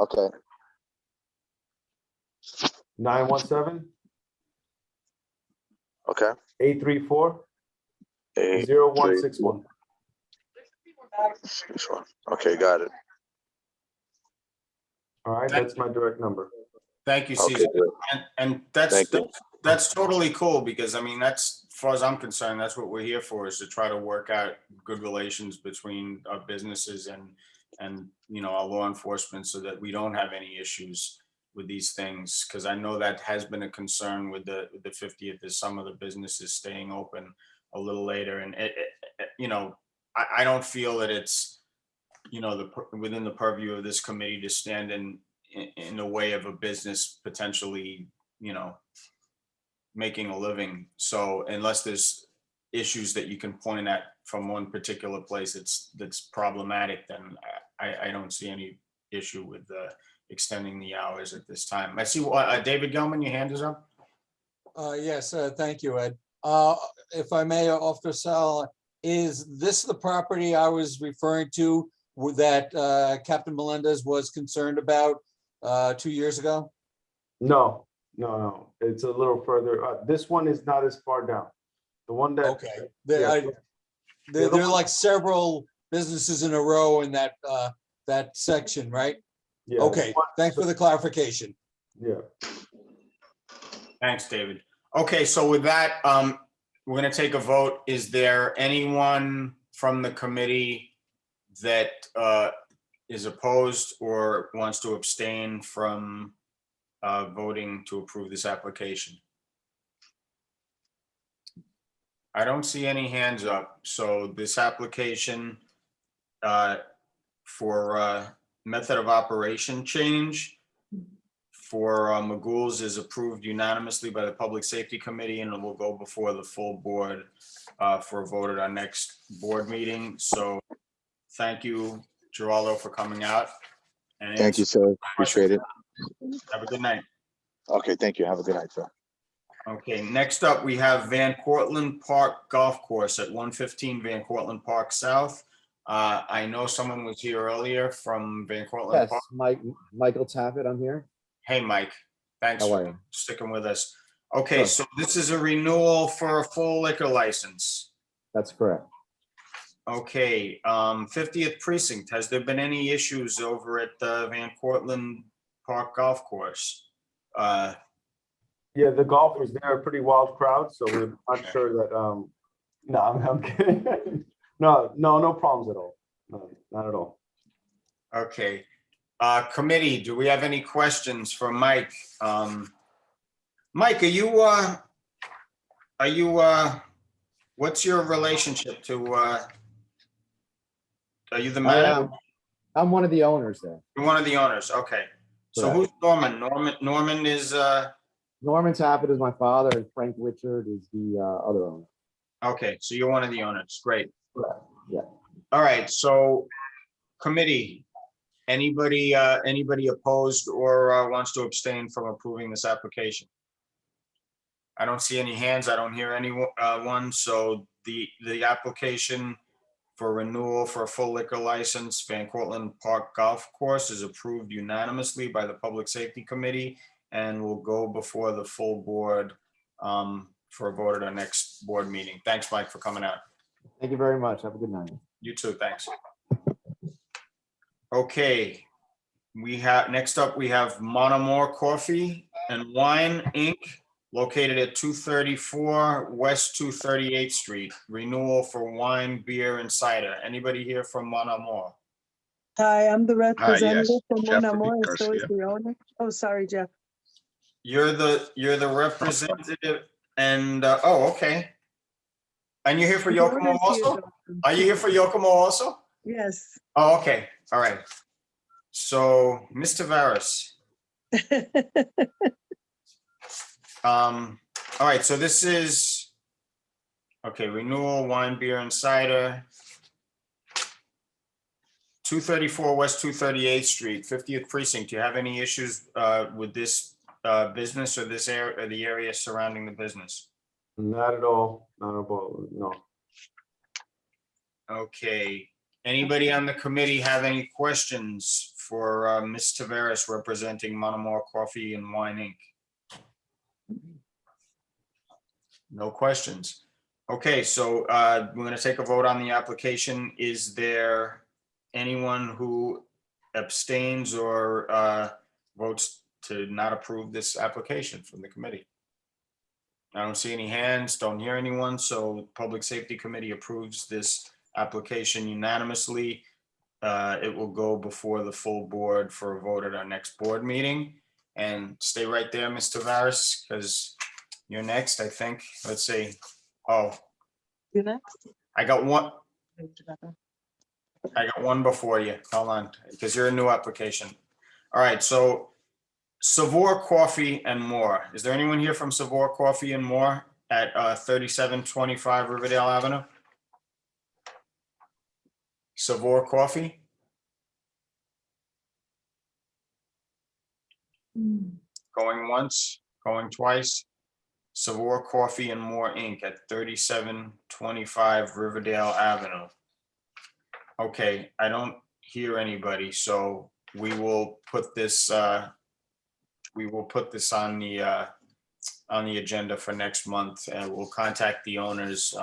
Okay. 917. Okay. 834. 834. 0161. 61. Okay, got it. All right, that's my direct number. Thank you, Okay, Caesar. good. And Thank you. that's totally cool, because I mean, that's, as far as I'm concerned, that's what we're here for, is to try to work out good relations between our businesses and, you know, our law enforcement, so that we don't have any issues with these things. Because I know that has been a concern with the 50th, is some of the businesses staying open a little later. And you know, I don't feel that it's, you know, within the purview of this committee to stand in the way of a business potentially, you know, making a living. So unless there's issues that you can point at from one particular place that's problematic, then I don't see any issue with extending the hours at this time. I see David Gelman, your hand is up. Yes, thank you, Ed. If I may, Officer Sal, is this the property I was referring to that Captain Melendez was concerned about 2 years ago? No. It's a little further. This one is not as far down. The one that. Okay. There are like several businesses in a row in that section, right? Yeah. Okay, thanks for the clarification. Yeah. Thanks, David. Okay, so with that, we're going to take a vote. Is there anyone from the committee that is opposed or wants to abstain from voting to approve this application? I don't see any hands up. So this application for method of operation change for Magoo's is approved unanimously by the Public Safety Committee, and it will go before the full board for a vote at our next board meeting. So thank you, Geraldo, for coming out. And Thank you, sir. Appreciate it. have a good night. Okay, thank you. Have a good night, sir. Okay, next up, we have Van Cortlandt Park Golf Course at 115 Van Cortlandt Park South. I know someone was here earlier from Van Cortlandt Yes, Park. Michael Taffet, I'm here. Hey, Mike, thanks How are for you? sticking with us. Okay, Sure. so this is a renewal for a full liquor license. That's correct. Okay, 50th Precinct, has there been any issues over at the Van Cortlandt Park Golf Course? Yeah, the golfers, they're a pretty wild crowd, so we're not sure that, no, I'm kidding. No problems at all. No, not at all. Okay, committee, do we have any questions for Mike? Mike, are you, what's your relationship to, are you the manager? I'm one of the owners there. You're one of the owners, okay. So Correct. who's Norman? Norman is, Norman Taffet is my father and Frank Richard is the other owner. okay, so you're one of the owners, great. Correct. Yeah. All right, so committee, anybody opposed or wants to abstain from approving this application? I don't see any hands, I don't hear anyone, so the application for renewal for a full liquor license, Van Cortlandt Park Golf Course, is approved unanimously by the Public Safety Committee and will go before the full board for a vote at our next board meeting. Thanks, Mike, for coming out. Thank you very much. Have a good night. You too, thanks. Okay, next up, we have Monomore Coffee and Wine, Inc., located at 234 West 238th Street, renewal for wine, beer, and cider. Anybody here from Monomore? Hi, I'm the representative yes, from Jeff Mon Amour, and so is Garcia. the owner. Oh, sorry, Jeff. You're the representative and, oh, okay. And you're here for The Yokomo owner's here, also? though. Are you here for Yokomo also? Yes. Oh, okay, all right. So, Mr. Tavares, all right, so this is, okay, renewal, wine, beer, and cider. 234 West 238th Street, 50th Precinct. Do you have any issues with this business or this area, or the area surrounding the business? Not at all, not at all, no. Okay, anybody on the committee have any questions for Ms. Tavares representing Monomoy Coffee and Wine Inc.? No questions. Okay, so we're gonna take a vote on the application. Is there anyone who abstains or votes to not approve this application from the committee? I don't see any hands, don't hear anyone, so Public Safety Committee approves this application unanimously. It will go before the full board for a vote at our next board meeting. And stay right there, Mr. Tavares, because you're next, I think. Let's see. Oh, You next? I got one. I got one before you. Hold on, because you're a new application. All right, so Savour Coffee and More. Is there anyone here from Savour Coffee and More at 3725 Riverdale Avenue? Savour Coffee? Going once, going twice. Savour Coffee and More Inc. at 3725 Riverdale Avenue. Okay, I don't hear anybody, so we will put this on the agenda for next month, and we'll contact the owners.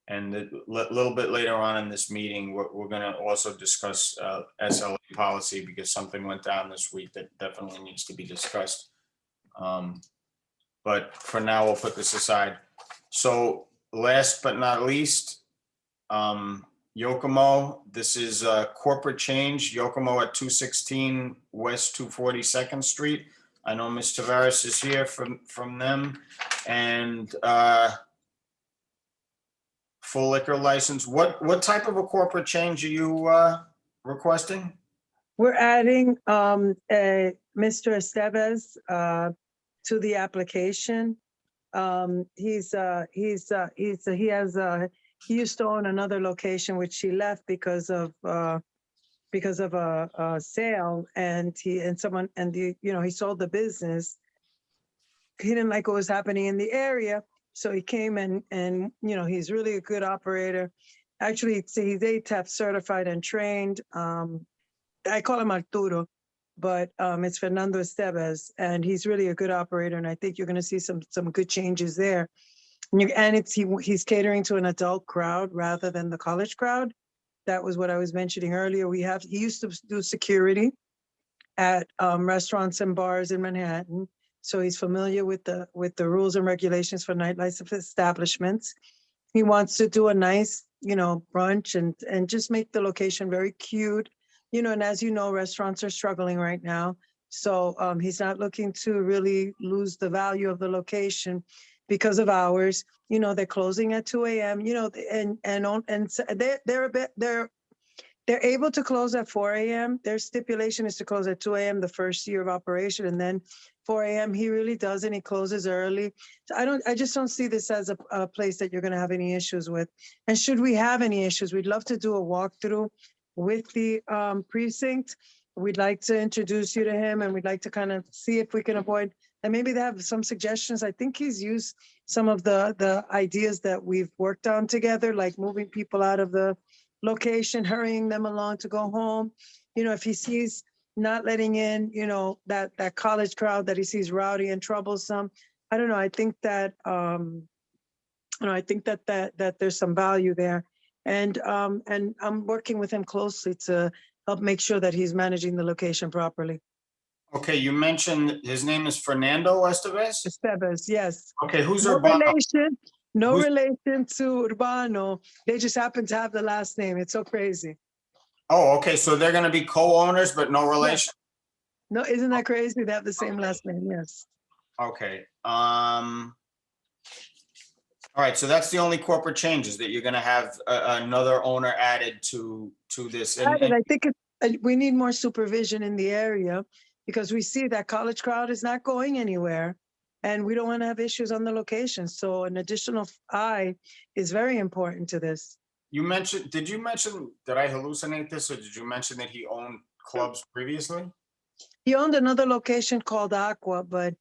And a little bit later on in this meeting, we're gonna also discuss SLA policy, because something went down this week that definitely needs to be discussed. But for now, we'll put this aside. So last but not least, Yokomo, this is a corporate change, Yokomo at 216 West 242nd Street. I know Ms. Tavares is here from them, and full liquor license. What type of a corporate change are you requesting? We're adding Mr. Estevez to the application. He used to own another location which he left because of a sale, and he sold the business. He didn't like what was happening in the area, so he came and he's really a good operator. Actually, he's ATEP certified and trained. I call him Arturo, but it's Fernando Estevez, and he's really a good operator, and I think you're going to see some good changes there. And he's catering to an adult crowd rather than the college crowd. That was what I was mentioning earlier. He used to do security at restaurants and bars in Manhattan, so he's familiar with the rules and regulations for nightlife establishments. He wants to do a nice, brunch and just make the location very cute. And as you know, restaurants are struggling right now. So he's not looking to really lose the value of the location because of hours. They're closing at 2 a.m., and they're able to close at 4 a.m. Their stipulation is to close at 2 a.m. the first year of operation, and then 4 a.m. he really does, and he closes early. So I just don't see this as a place that you're going to have any issues with. And should we have any issues, we'd love to do a walkthrough with the precinct. We'd like to introduce you to him, and we'd like to kind of see if we can avoid, and maybe they have some suggestions. I think he's used some of the ideas that we've worked on together, like moving people out of the location, hurrying them along to go home. If he sees not letting in, that college crowd that he sees rowdy and troublesome. I don't know. I think that, that there's some value there. And I'm working with him closely to help make sure that he's managing the location properly. Okay, you mentioned his name is Fernando Estevez? Estevez, yes. Okay, who's No Urbano? relation to Urbano. They just happen to have the last name. It's so crazy. Oh, okay, so they're gonna be co-owners, but no relation? No, isn't that crazy? They have the same last name, yes. Okay, all right, so that's the only corporate changes, that you're gonna have another owner added to this. And- And I think we need more supervision in the area because we see that college crowd is not going anywhere. And we don't want to have issues on the location. So an additional eye is very important to this. You mentioned, did I hallucinate this, or did you mention that he owned clubs previously? He owned another location called Aqua, but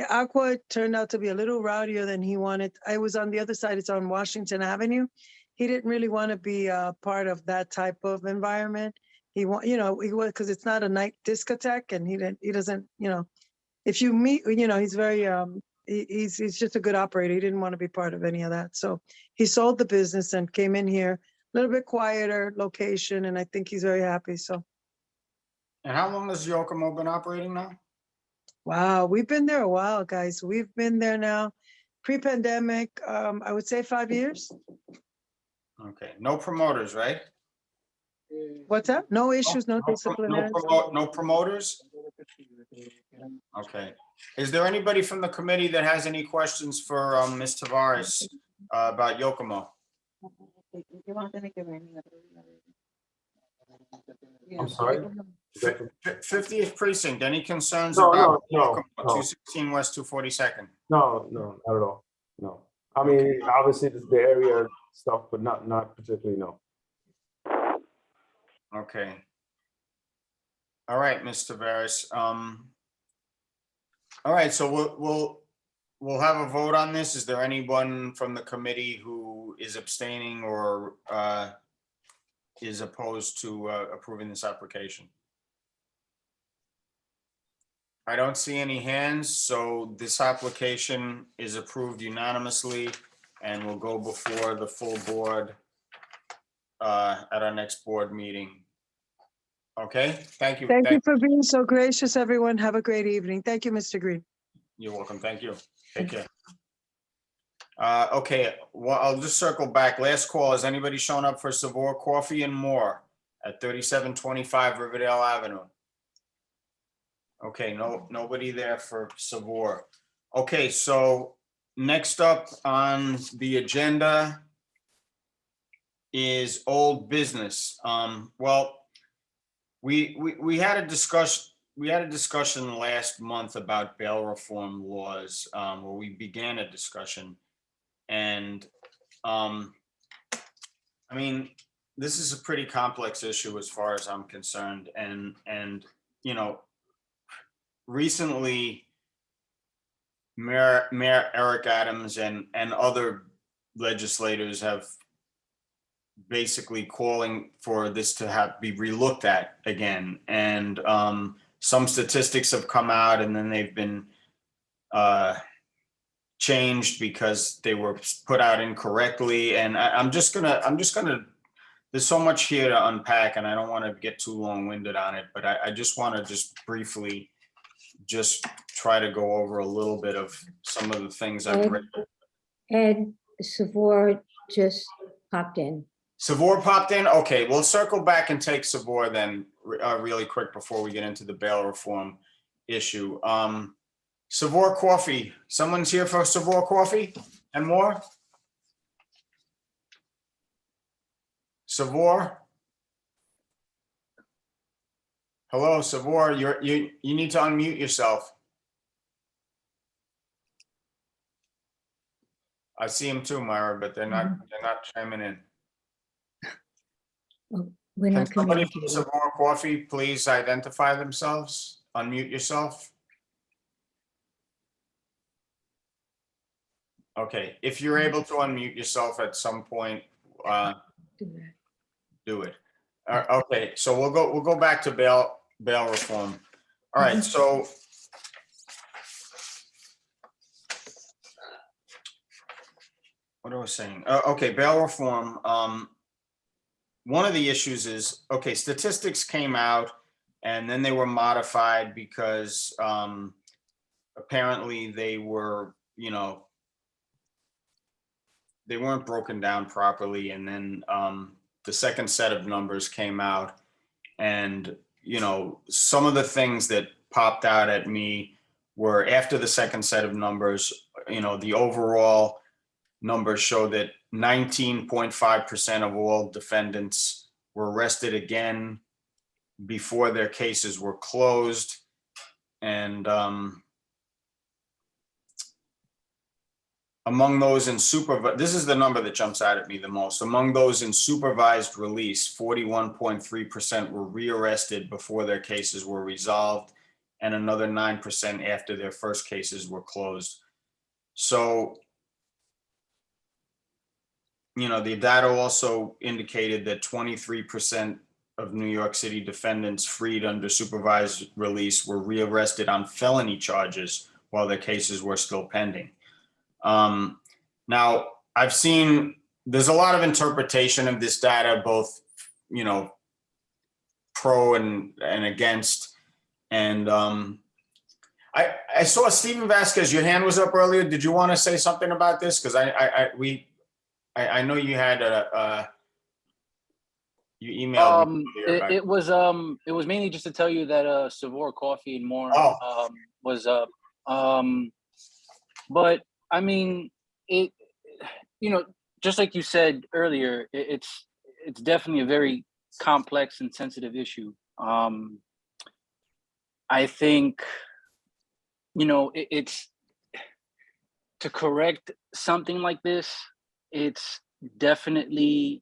Aqua turned out to be a little rowdier than he wanted. I was on the other side, it's on Washington Avenue. He didn't really want to be a part of that type of environment. He because it's not a night discotheque, and he doesn't, if you meet, he's very, he's just a good operator. He didn't want to be part of any of that. So he sold the business and came in here, a little bit quieter location, and I think he's very happy, so. And how long has Yokomo been operating now? Wow, we've been there a while, guys. We've been there now, pre-pandemic, I would say 5 years. Okay, no promoters, right? What's that? No issues, no disciplinary. No promoters? Okay. Is there anybody from the committee that has any questions for Ms. Tavares about Yokomo? I'm sorry? 50th precinct, any concerns No, about no, Yokomo, no. 216 West 242nd? No, not at all. No. I mean, obviously this is the area stuff, but not particularly, no. Okay. All right, Ms. Tavares. All right, so we'll have a vote on this. Is there anyone from the committee who is abstaining or is opposed to approving this application? I don't see any hands, so this application is approved unanimously and will go before the full board at our next board meeting. Okay, thank you. Thank you for being so gracious, everyone. Have a great evening. Thank you, Mr. Green. You're welcome. Thank you. Take care. Okay, well, I'll just circle back. Last call. Has anybody shown up for Savoy Coffee and More at 3725 Riverdale Avenue? Okay, nobody there for Savoy. Okay, so next up on the agenda is old business. Well, we had a discussion last month about bail reform laws, where we began a discussion. And I mean, this is a pretty complex issue as far as I'm concerned. And recently, Mayor Eric Adams and other legislators have basically calling for this to be relooked at again. And some statistics have come out and then they've been changed because they were put out incorrectly. And I'm just gonna, there's so much here to unpack and I don't want to get too long-winded on it, but I just want to just briefly just try to go over a little bit of some of the things I've read. Ed Savoy just popped in. Savoy popped in? Okay, we'll circle back and take Savoy then really quick before we get into the bail reform issue. Savoy Coffee, someone's here for Savoy Coffee and More? Savoy? Hello, Savoy, you need to unmute yourself. I see them too, Myra, but they're not chiming in. We're Can not somebody committed from to it. Savoy Coffee please identify themselves? Unmute yourself. Okay, if you're able to unmute yourself at some point, do it. Okay, so we'll go back to bail reform. All right, so what I was saying, okay, bail reform. One of the issues is, okay, statistics came out and then they were modified because apparently they were, they weren't broken down properly. And then the second set of numbers came out And, some of the things that popped out at me were after the second set of numbers, the overall numbers show that 19.5% of all defendants were arrested again before their cases were closed. And among those in this is the number that jumps out at me the most. Among those in supervised release, 41.3% were rearrested before their cases were resolved, and another 9% after their first cases were closed. So, the data also indicated that 23% of New York City defendants freed under supervised release were rearrested on felony charges while their cases were still pending. Now, I've seen there's a lot of interpretation of this data, both, pro and against. And I saw Stephen Vasquez, your hand was up earlier. Did you want to say something about this? Because I know you had you emailed me earlier about It was mainly just to tell you that Savoy Coffee and More was up. But I mean, it, just like you said earlier, it's definitely a very complex and sensitive issue. I think, it's to correct something like this, it's definitely,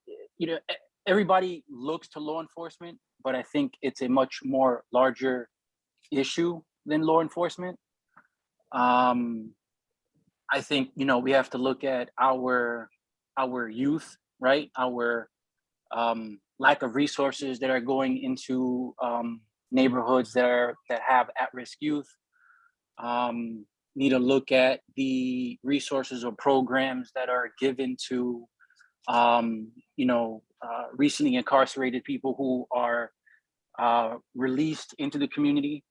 everybody looks to law enforcement, but I think it's a much more larger issue than law enforcement. I think, we have to look at our youth, right? Our lack of resources that are going into neighborhoods that have at-risk youth. Need to look at the resources or programs that are given to, recently incarcerated people who are released into the community.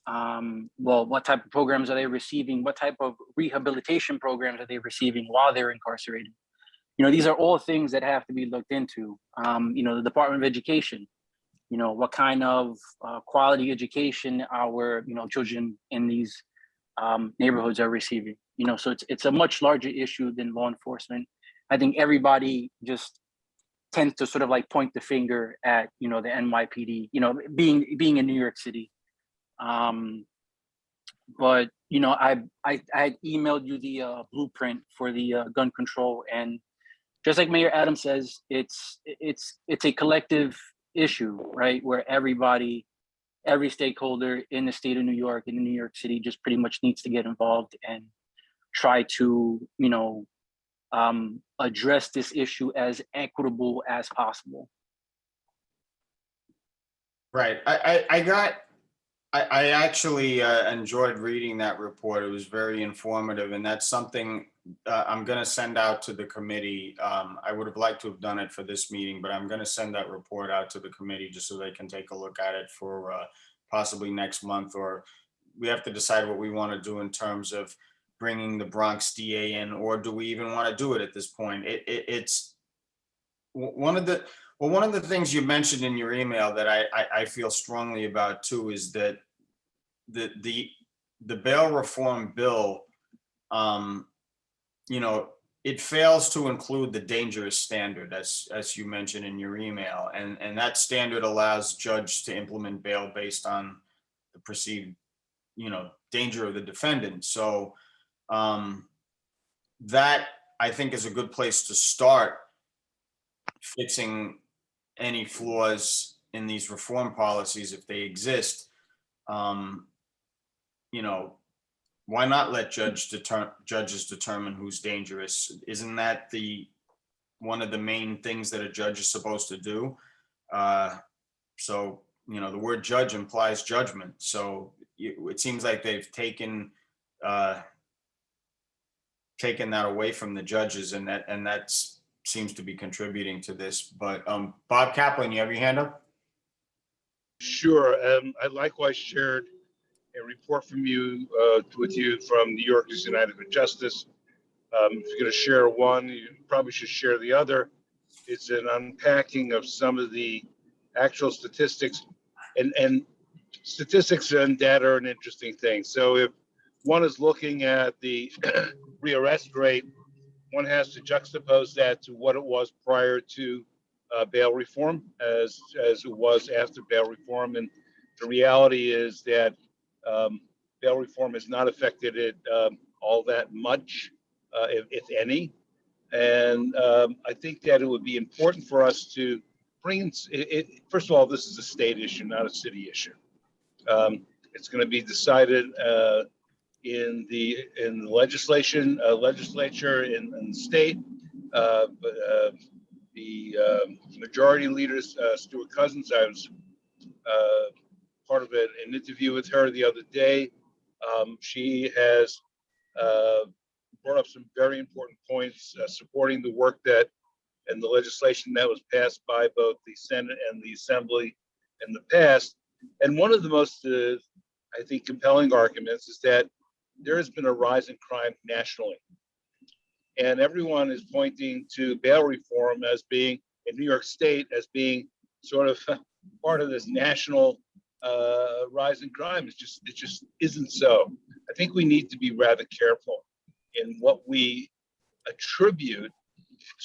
What type of programs are they receiving? What type of rehabilitation programs are they receiving while they're incarcerated? These are all things that have to be looked into. The Department of Education, what kind of quality education our, children in these neighborhoods are receiving. So it's a much larger issue than law enforcement. I think everybody just tends to sort of like point the finger at, the NYPD, being in New York City. But I had emailed you the blueprint for the gun control, and just like Mayor Adams says, it's a collective issue, right? Where every stakeholder in the state of New York and in New York City just pretty much needs to get involved and try to, address this issue as equitable as possible. Right. I actually enjoyed reading that report. It was very informative, and that's something I'm going to send out to the committee. I would have liked to have done it for this meeting, but I'm going to send that report out to the committee just so they can take a look at it for possibly next month, or we have to decide what we want to do in terms of bringing the Bronx DA in, or do we even want to do it at this point? It's one of the things you mentioned in your email that I feel strongly about too is that the bail reform bill, it fails to include the dangerous standard as you mentioned in your email, and that standard allows judge to implement bail based on the perceived danger of the defendant. So that I think is a good place to start fixing any flaws in these reform policies if they exist. Why not let judges determine who's dangerous? Isn't that one of the main things that a judge is supposed to do? So the word judge implies judgment. So it seems like they've taken that away from the judges, and that seems to be contributing to this. But Bob Kaplan, you have your hand up? Sure. I likewise shared a report from you with you from New Yorkers United for Justice. If you're going to share one, you probably should share the other. It's an unpacking of some of the actual statistics, and statistics and data are an interesting thing. So if one is looking at the rearrest rate, one has to juxtapose that to what it was prior to bail reform as it was after bail reform. And the reality is that bail reform has not affected it all that much, if any. And I think that it would be important for us to bring it. First of all, this is a state issue, not a city issue. It's going to be decided in the legislature in the state. The majority leader, Stuart Cousins, I was part of an interview with her the other day. She has brought up some very important points supporting the work that and the legislation that was passed by both the Senate and the Assembly in the past. And one of the most, I think, compelling arguments is that there has been a rise in crime nationally. And everyone is pointing to bail reform as being, in New York State, as being sort of part of this national rise in crime. It just isn't so. I think we need to be rather careful in what we attribute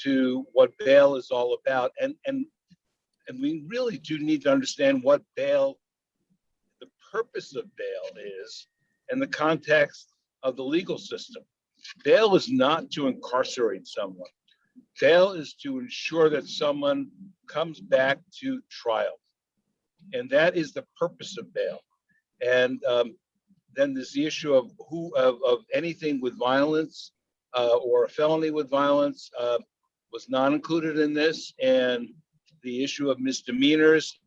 to what bail is all about. And we really do need to understand what bail, the purpose of bail is, and the context of the legal system. Bail is not to incarcerate someone. Bail is to ensure that someone comes back to trial. And that is the purpose of bail. And then there's the issue of anything with violence or a felony with violence was not included in this, and the issue of misdemeanors.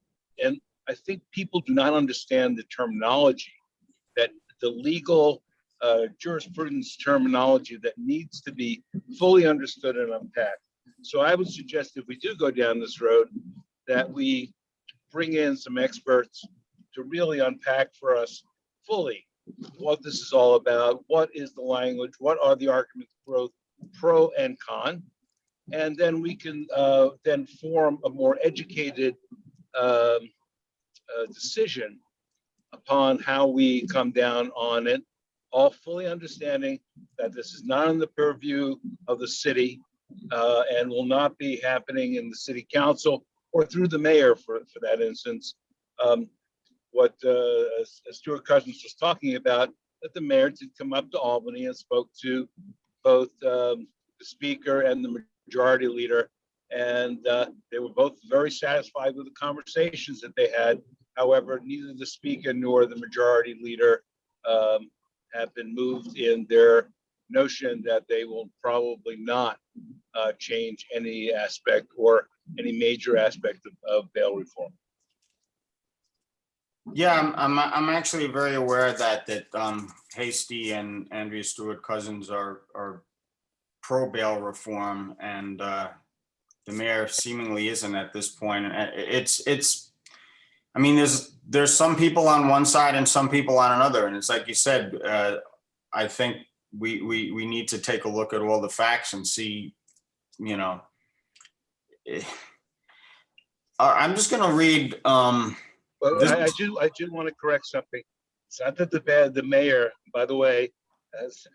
And I think people do not understand the terminology, that the legal jurisprudence terminology that needs to be fully understood and unpacked. So I would suggest if we do go down this road, that we bring in some experts to really unpack for us fully what this is all about, what is the language, what are the arguments both pro and con, and then we can then form a more educated decision upon how we come down on it, all fully understanding that this is not in the purview of the city and will not be happening in the city council or through the mayor for that instance. What Stuart Cousins was talking about, that the mayor did come up to Albany and spoke to both the speaker and the majority leader, and they were both very satisfied with the conversations that they had. However, neither the speaker nor the majority leader have been moved in their notion that they will probably not change any aspect or any major aspect of bail reform. Yeah, I'm actually very aware that Hasty and Andrea Stewart Cousins are pro bail reform, and the mayor seemingly isn't at this point. It's I mean, there's some people on one side and some people on another, and it's like you said. I think we need to take a look at all the facts and see, you know. I'm just going to read. Well, I do want to correct something. It's not that the mayor, by the way, has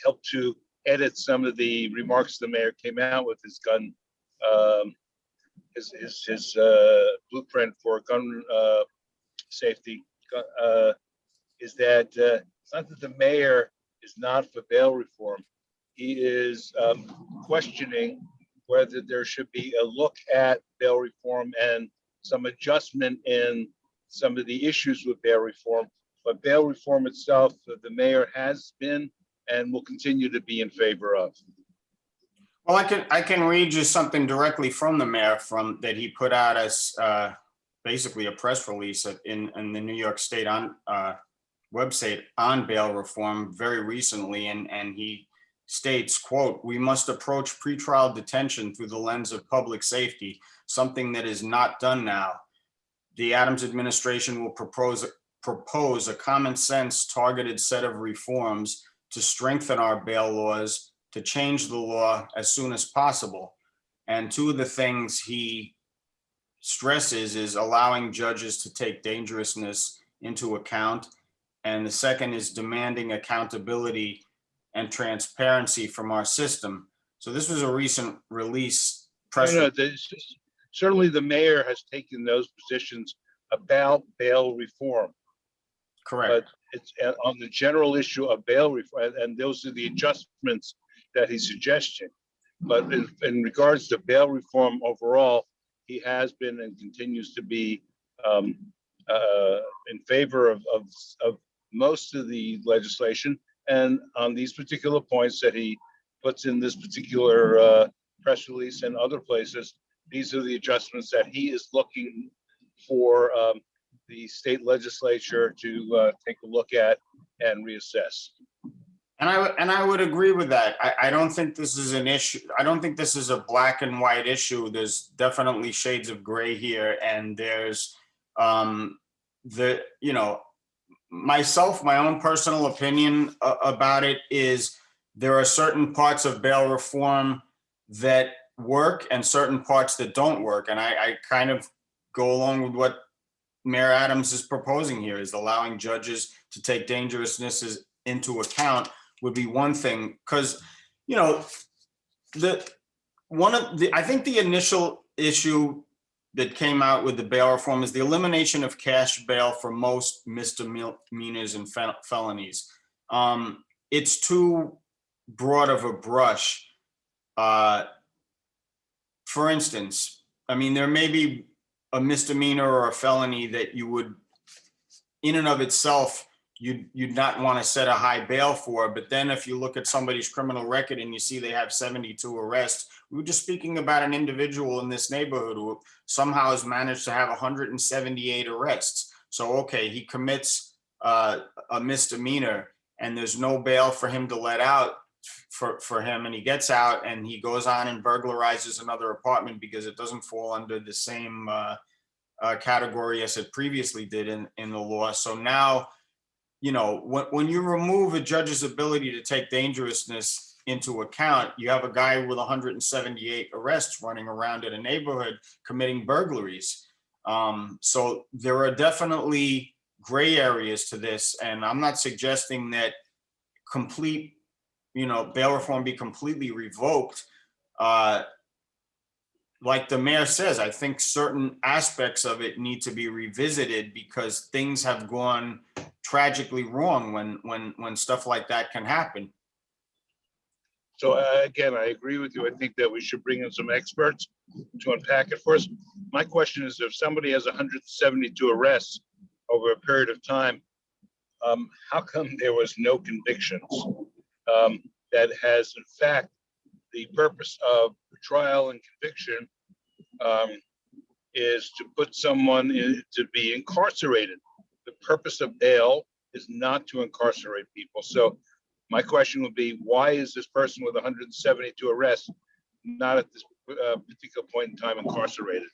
helped to edit some of the remarks the mayor came out with his gun, his blueprint for gun safety. Is that it's not that the mayor is not for bail reform. He is questioning whether there should be a look at bail reform and some adjustment in some of the issues with bail reform. But bail reform itself, the mayor has been and will continue to be in favor of. Well, I can read you something directly from the mayor that he put out as basically a press release in the New York State website on bail reform very recently, and he states, quote, "We must approach pretrial detention through the lens of public safety, something that is not done now. The Adams administration will propose a common sense targeted set of reforms to strengthen our bail laws, to change the law as soon as possible." And two of the things he stresses is allowing judges to take dangerousness into account. And the second is demanding accountability and transparency from our system. So this was a recent release press. No, certainly the mayor has taken those positions about bail reform. Correct. But it's on the general issue of bail reform, and those are the adjustments that he's suggesting. But in regards to bail reform overall, he has been and continues to be in favor of most of the legislation. And on these particular points that he puts in this particular press release and other places, these are the adjustments that he is looking for the state legislature to take a look at and reassess. And I would agree with that. I don't think this is an issue. I don't think this is a black and white issue. There's definitely shades of gray here, and there's myself, my own personal opinion about it is there are certain parts of bail reform that work and certain parts that don't work. And I kind of go along with what Mayor Adams is proposing here, is allowing judges to take dangerousness into account would be one thing. Because, I think the initial issue that came out with the bail reform is the elimination of cash bail for most misdemeanors and felonies. It's too broad of a brush. For instance, there may be a misdemeanor or a felony that you would, in and of itself, you'd not want to set a high bail for. But then if you look at somebody's criminal record and you see they have 72 arrests, we were just speaking about an individual in this neighborhood who somehow has managed to have 178 arrests. So, okay, he commits a misdemeanor and there's no bail for him to let out for him, and he gets out and he goes on and burglarizes another apartment because it doesn't fall under the same category as it previously did in the law. So now, when you remove a judge's ability to take dangerousness into account, you have a guy with 178 arrests running around in a neighborhood committing burglaries. So there are definitely gray areas to this, and I'm not suggesting that complete, bail reform be completely revoked. Like the mayor says, I think certain aspects of it need to be revisited because things have gone tragically wrong when stuff like that can happen. So again, I agree with you. I think that we should bring in some experts to unpack it for us. My question is, if somebody has 172 arrests over a period of time, how come there was no convictions? That has, in fact, the purpose of trial and conviction is to put someone to be incarcerated. The purpose of bail is not to incarcerate people. So my question would be, why is this person with 172 arrests not at this particular point in time incarcerated?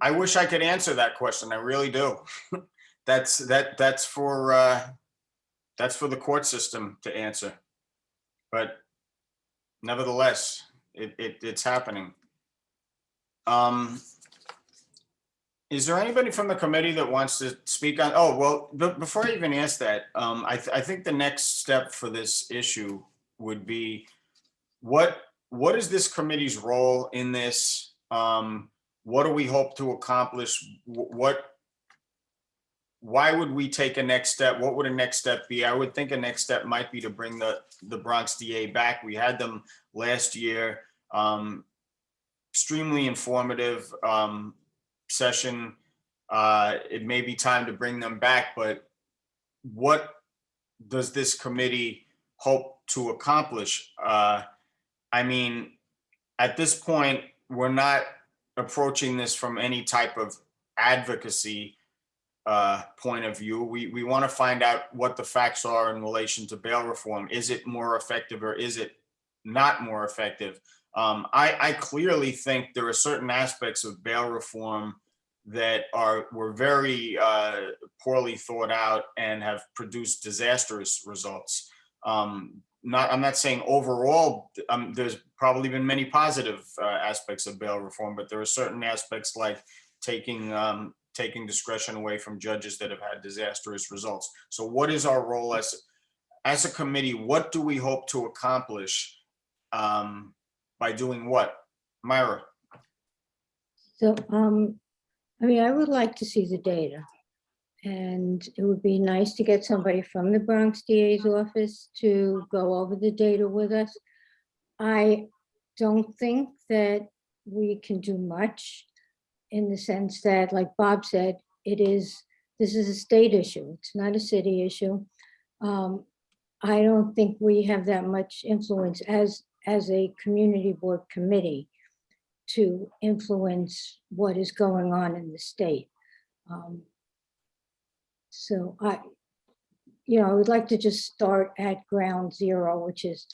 I wish I could answer that question. I really do. That's for the court system to answer. But nevertheless, it's happening. Is there anybody from the committee that wants to speak on? Oh, well, before I even ask that, I think the next step for this issue would be what is this committee's role in this? What do we hope to accomplish? Why would we take a next step? What would a next step be? I would think a next step might be to bring the Bronx DA back. We had them last year. Extremely informative session. It may be time to bring them back, but what does this committee hope to accomplish? At this point, we're not approaching this from any type of advocacy point of view. We want to find out what the facts are in relation to bail reform. Is it more effective or is it not more effective? I clearly think there are certain aspects of bail reform that were very poorly thought out and have produced disastrous results. I'm not saying overall, there's probably been many positive aspects of bail reform, but there are certain aspects like taking discretion away from judges that have had disastrous results. So what is our role as a committee? What do we hope to accomplish by doing what? Myra? So, I mean, I would like to see the data. And it would be nice to get somebody from the Bronx DA's office to go over the data with us. I don't think that we can do much in the sense that, like Bob said, this is a state issue. It's not a city issue. I don't think we have that much influence as a community board committee to influence what is going on in the state. So I would like to just start at ground zero, which is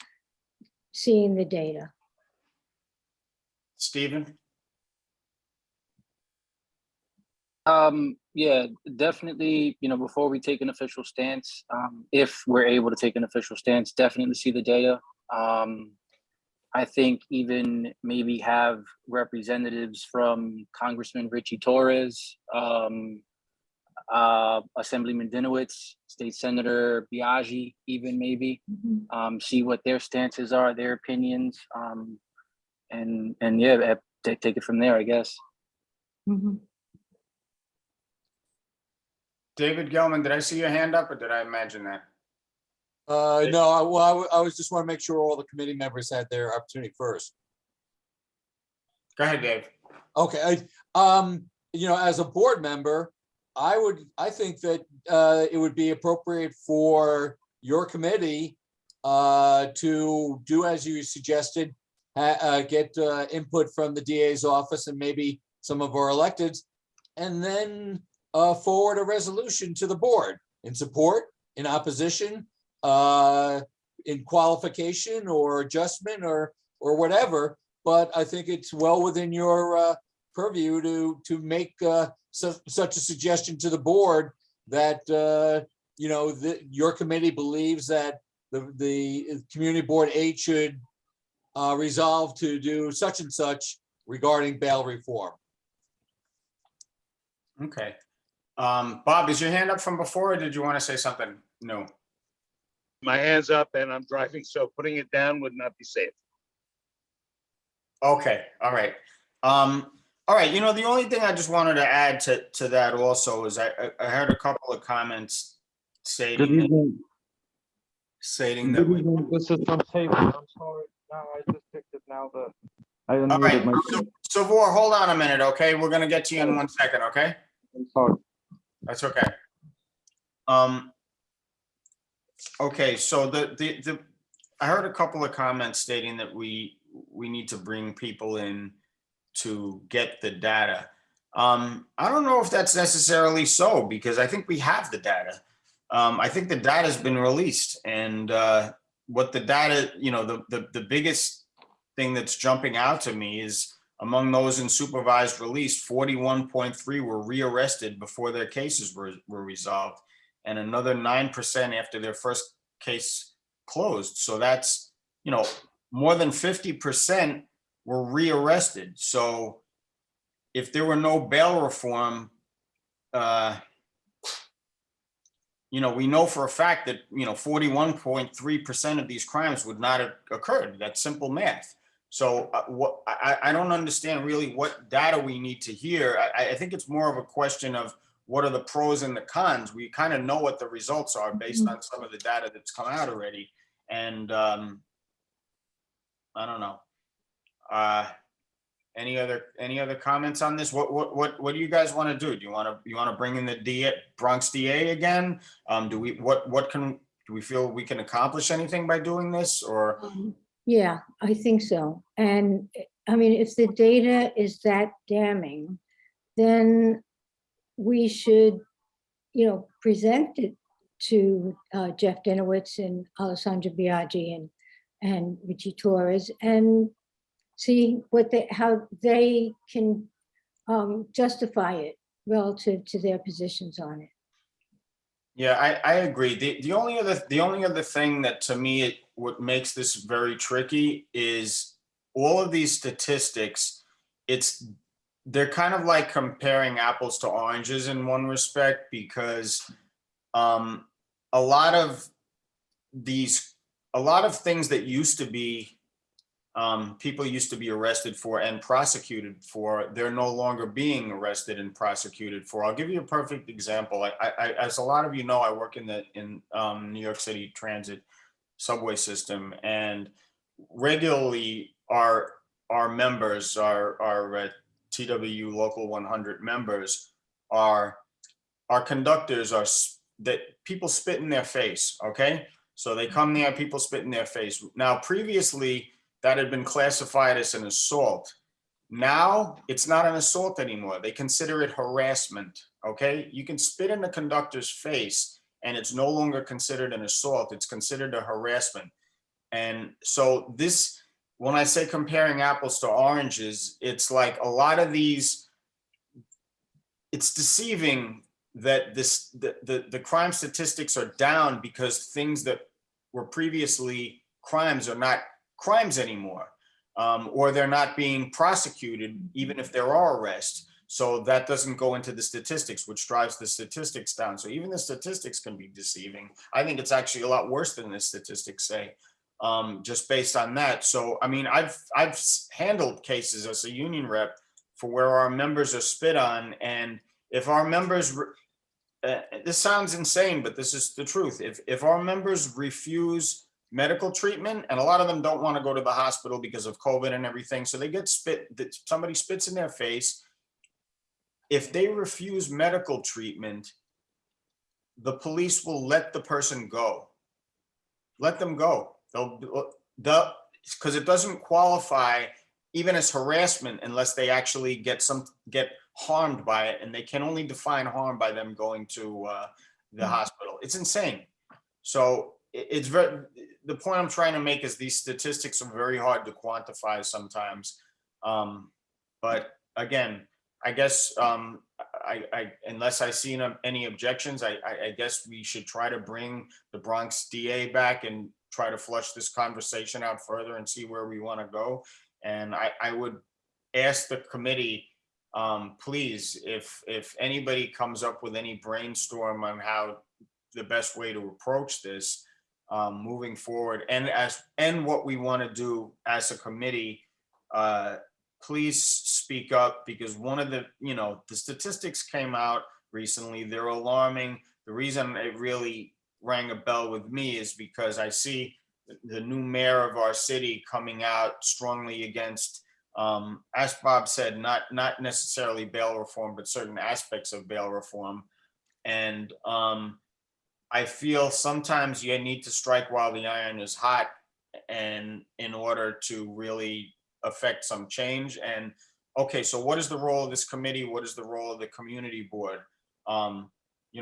seeing the data. Stephen? Yeah, definitely, before we take an official stance, if we're able to take an official stance, definitely see the data. I think even maybe have representatives from Congressman Richie Torres, Assemblyman Dinowitz, State Senator Biaggi, even maybe, see what their stances are, their opinions, and yeah, take it from there, I guess. David Gelman, did I see your hand up or did I imagine that? No, I was just want to make sure all the committee members had their opportunity first. Go ahead, Dave. Okay, as a board member, I think that it would be appropriate for your committee to do as you suggested, get input from the DA's office and maybe some of our electeds, and then forward a resolution to the board in support, in opposition, in qualification or adjustment or whatever. But I think it's well within your purview to make such a suggestion to the board that your committee believes that the community board 8 should resolve to do such and such regarding bail reform. Okay. Bob, is your hand up from before or did you want to say something? No. My hand's up and I'm driving, so putting it down would not be safe. Okay, all right. All right, the only thing I just wanted to add to that also is I heard a couple of comments stating that we. This is from Saber. I'm sorry. Now I just picked it now. I All unmuted right, myself. so Vor, hold on a minute, okay? We're gonna get to you in 1 second, okay? I'm sorry. That's okay. Okay, so I heard a couple of comments stating that we need to bring people in to get the data. I don't know if that's necessarily so, because I think we have the data. I think the data has been released, and what the data, the biggest thing that's jumping out to me is among those in supervised release, 41.3 were rearrested before their cases were resolved, and another 9% after their first case closed. So that's, more than 50% were rearrested. So if there were no bail reform, we know for a fact that, 41.3% of these crimes would not have occurred. That's simple math. So I don't understand really what data we need to hear. I think it's more of a question of what are the pros and the cons. We kind of know what the results are based on some of the data that's come out already. And I don't know. Any other comments on this? What do you guys want to do? Do you want to bring in the Bronx DA again? Do we feel we can accomplish anything by doing this, or? Yeah, I think so. And I mean, if the data is that damning, then we should, present it to Jeff Dinowitz and Alessandra Biaggi and Richie Torres and see how they can justify it relative to their positions on it. Yeah, I agree. The only other thing that to me what makes this very tricky is all of these statistics. It's they're kind of like comparing apples to oranges in one respect, because a lot of things that used to be people used to be arrested for and prosecuted for, they're no longer being arrested and prosecuted for. I'll give you a perfect example. I as a lot of you know, I work in New York City transit subway system, and regularly our members, our TW Local 100 members, our conductors that people spit in their face, okay? So they come there, people spit in their face. Now, previously, that had been classified as an assault. Now, it's not an assault anymore. They consider it harassment, okay? You can spit in the conductor's face, and it's no longer considered an assault. It's considered a harassment. And so this, when I say comparing apples to oranges, it's like a lot of these, it's deceiving that the crime statistics are down because things that were previously crimes are not crimes anymore, or they're not being prosecuted even if there are arrests. So that doesn't go into the statistics, which drives the statistics down. So even the statistics can be deceiving. I think it's actually a lot worse than the statistics say, just based on that. So, I mean, I've handled cases as a union rep for where our members are spit on. And if our members, this sounds insane, but this is the truth. If our members refuse medical treatment, and a lot of them don't want to go to the hospital because of COVID and everything, so they get somebody spits in their face. If they refuse medical treatment, the police will let the person go. Let them go. Because it doesn't qualify even as harassment unless they actually get harmed by it, and they can only define harm by them going to the hospital. It's insane. So it's the point I'm trying to make is these statistics are very hard to quantify sometimes. But again, I guess unless I see any objections, I guess we should try to bring the Bronx DA back and try to flush this conversation out further and see where we want to go. And I would ask the committee, please, if anybody comes up with any brainstorm on how the best way to approach this moving forward, and what we want to do as a committee, please speak up, because one of the statistics came out recently. They're alarming. The reason it really rang a bell with me is because I see the new mayor of our city coming out strongly against, as Bob said, not necessarily bail reform, but certain aspects of bail reform. And I feel sometimes you need to strike while the iron is hot, and in order to really affect some change. And okay, so what is the role of this committee? What is the role of the community board?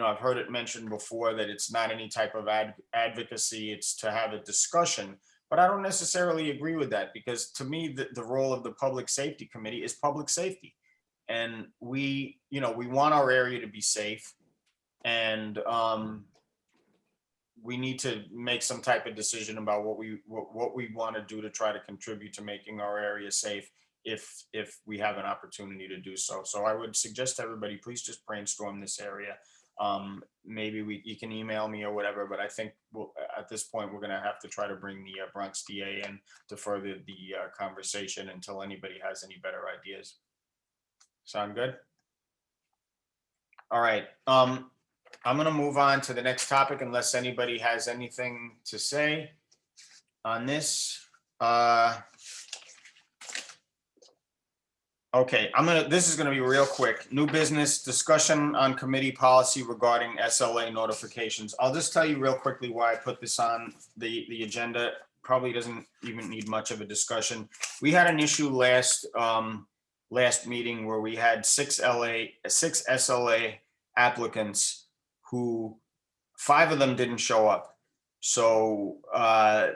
I've heard it mentioned before that it's not any type of advocacy, it's to have a discussion, but I don't necessarily agree with that, because to me, the role of the public safety committee is public safety. And we want our area to be safe, and we need to make some type of decision about what we want to do to try to contribute to making our area safe if we have an opportunity to do so. So I would suggest to everybody, please just brainstorm this area. Maybe you can email me or whatever, but I think at this point, we're going to have to try to bring the Bronx DA in to further the conversation until anybody has any better ideas. Sound good? All right. I'm going to move on to the next topic unless anybody has anything to say on this. Okay, this is going to be real quick. New business, discussion on committee policy regarding SLA notifications. I'll just tell you real quickly why I put this on the agenda. Probably doesn't even need much of a discussion. We had an issue last meeting where we had six SLA applicants who 5 of them didn't show up. So, I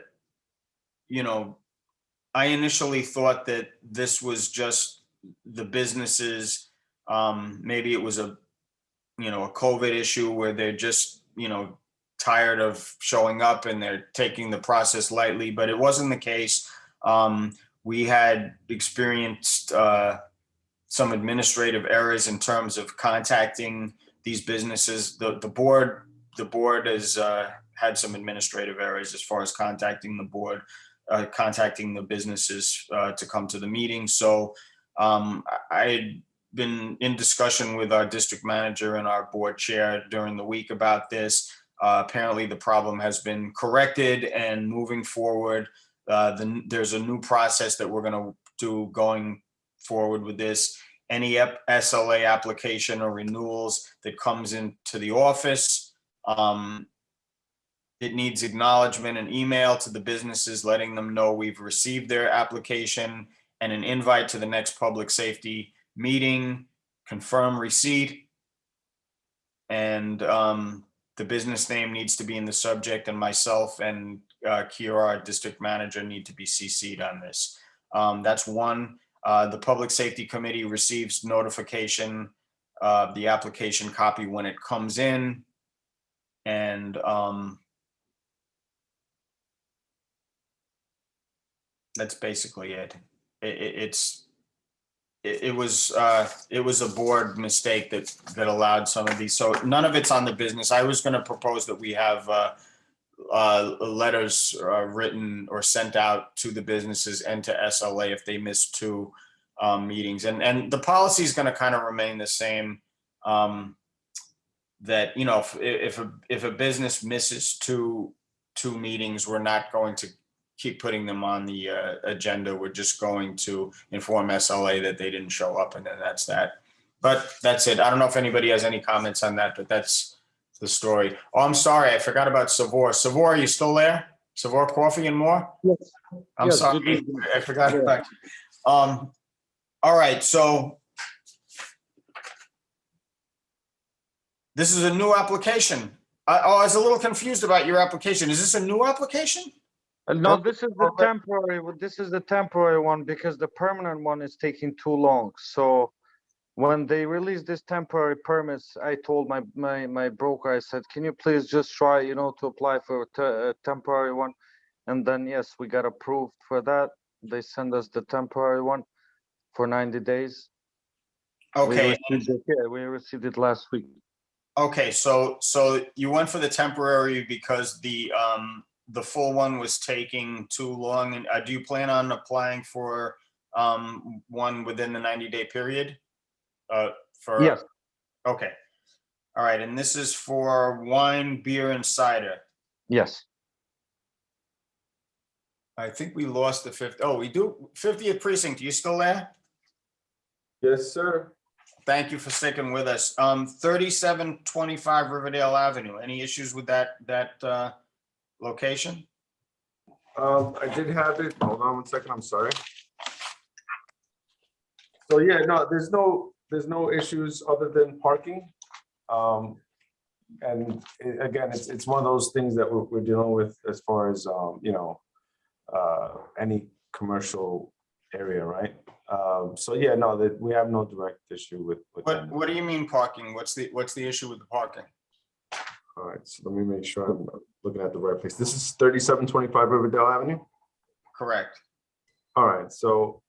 initially thought that this was just the businesses, maybe it was a COVID issue where they're just, tired of showing up and they're taking the process lightly, but it wasn't the case. We had experienced some administrative errors in terms of contacting these businesses. The board has had some administrative errors as far as contacting the board, contacting the businesses to come to the meeting. So I had been in discussion with our district manager and our board chair during the week about this. Apparently the problem has been corrected, and moving forward, there's a new process that we're going to do going forward with this. Any SLA application or renewals that comes into the office, it needs acknowledgement and email to the businesses letting them know we've received their application, and an invite to the next public safety meeting, confirm receipt, and the business name needs to be in the subject, and myself and Kiera, our district manager, need to be CC'd on this. That's one. The Public Safety Committee receives notification of the application copy when it comes in, and that's basically it. It was a board mistake that allowed some of these. So none of it's on the business. I was going to propose that we have letters written or sent out to the businesses and to SLA if they miss 2 meetings. And the policy is going to kind of remain the same. That, you know, if a business misses two meetings, we're not going to keep putting them on the agenda. We're just going to inform SLA that they didn't show up, and then that's that. But that's it. I don't know if anybody has any comments on that, but that's the story. Oh, I'm sorry, I forgot about Savor. Savor, are you still there? Savor Coffee and More? Yes. I'm Yes, sorry, good evening. I forgot Yeah. about you. All right, so this is a new application. I was a little confused about your application. Is this a new application? No, this is the temporary, this is the temporary one because the permanent one is taking too long. So when they released this temporary permits, I told my broker, I said, can you please just try, you know, to apply for a temporary one? And then, yes, we got approved for that. They send us the temporary one for 90 days. Okay. We received it last week. Okay, so you went for the temporary because the full one was taking too long. And do you plan on applying for one within the 90-day period? Yes. Okay. All right, and this is for wine, beer, and cider. Yes. I think we lost the 50th. Oh, we do. 50th precinct. You still there? Yes, sir. Thank you for sticking with us. 3725 Riverdale Avenue. Any issues with that location? I did have it. Hold on 1 second. I'm sorry. So yeah, no, there's no issues other than parking. And again, it's one of those things that we're dealing with as far as you know, any commercial area, right? So yeah, no, that we have no direct issue with them. What do you mean parking? What's the issue with the parking? All right, so let me make sure I'm looking at the right place. This is 3725 Riverdale Avenue? Correct. All right, so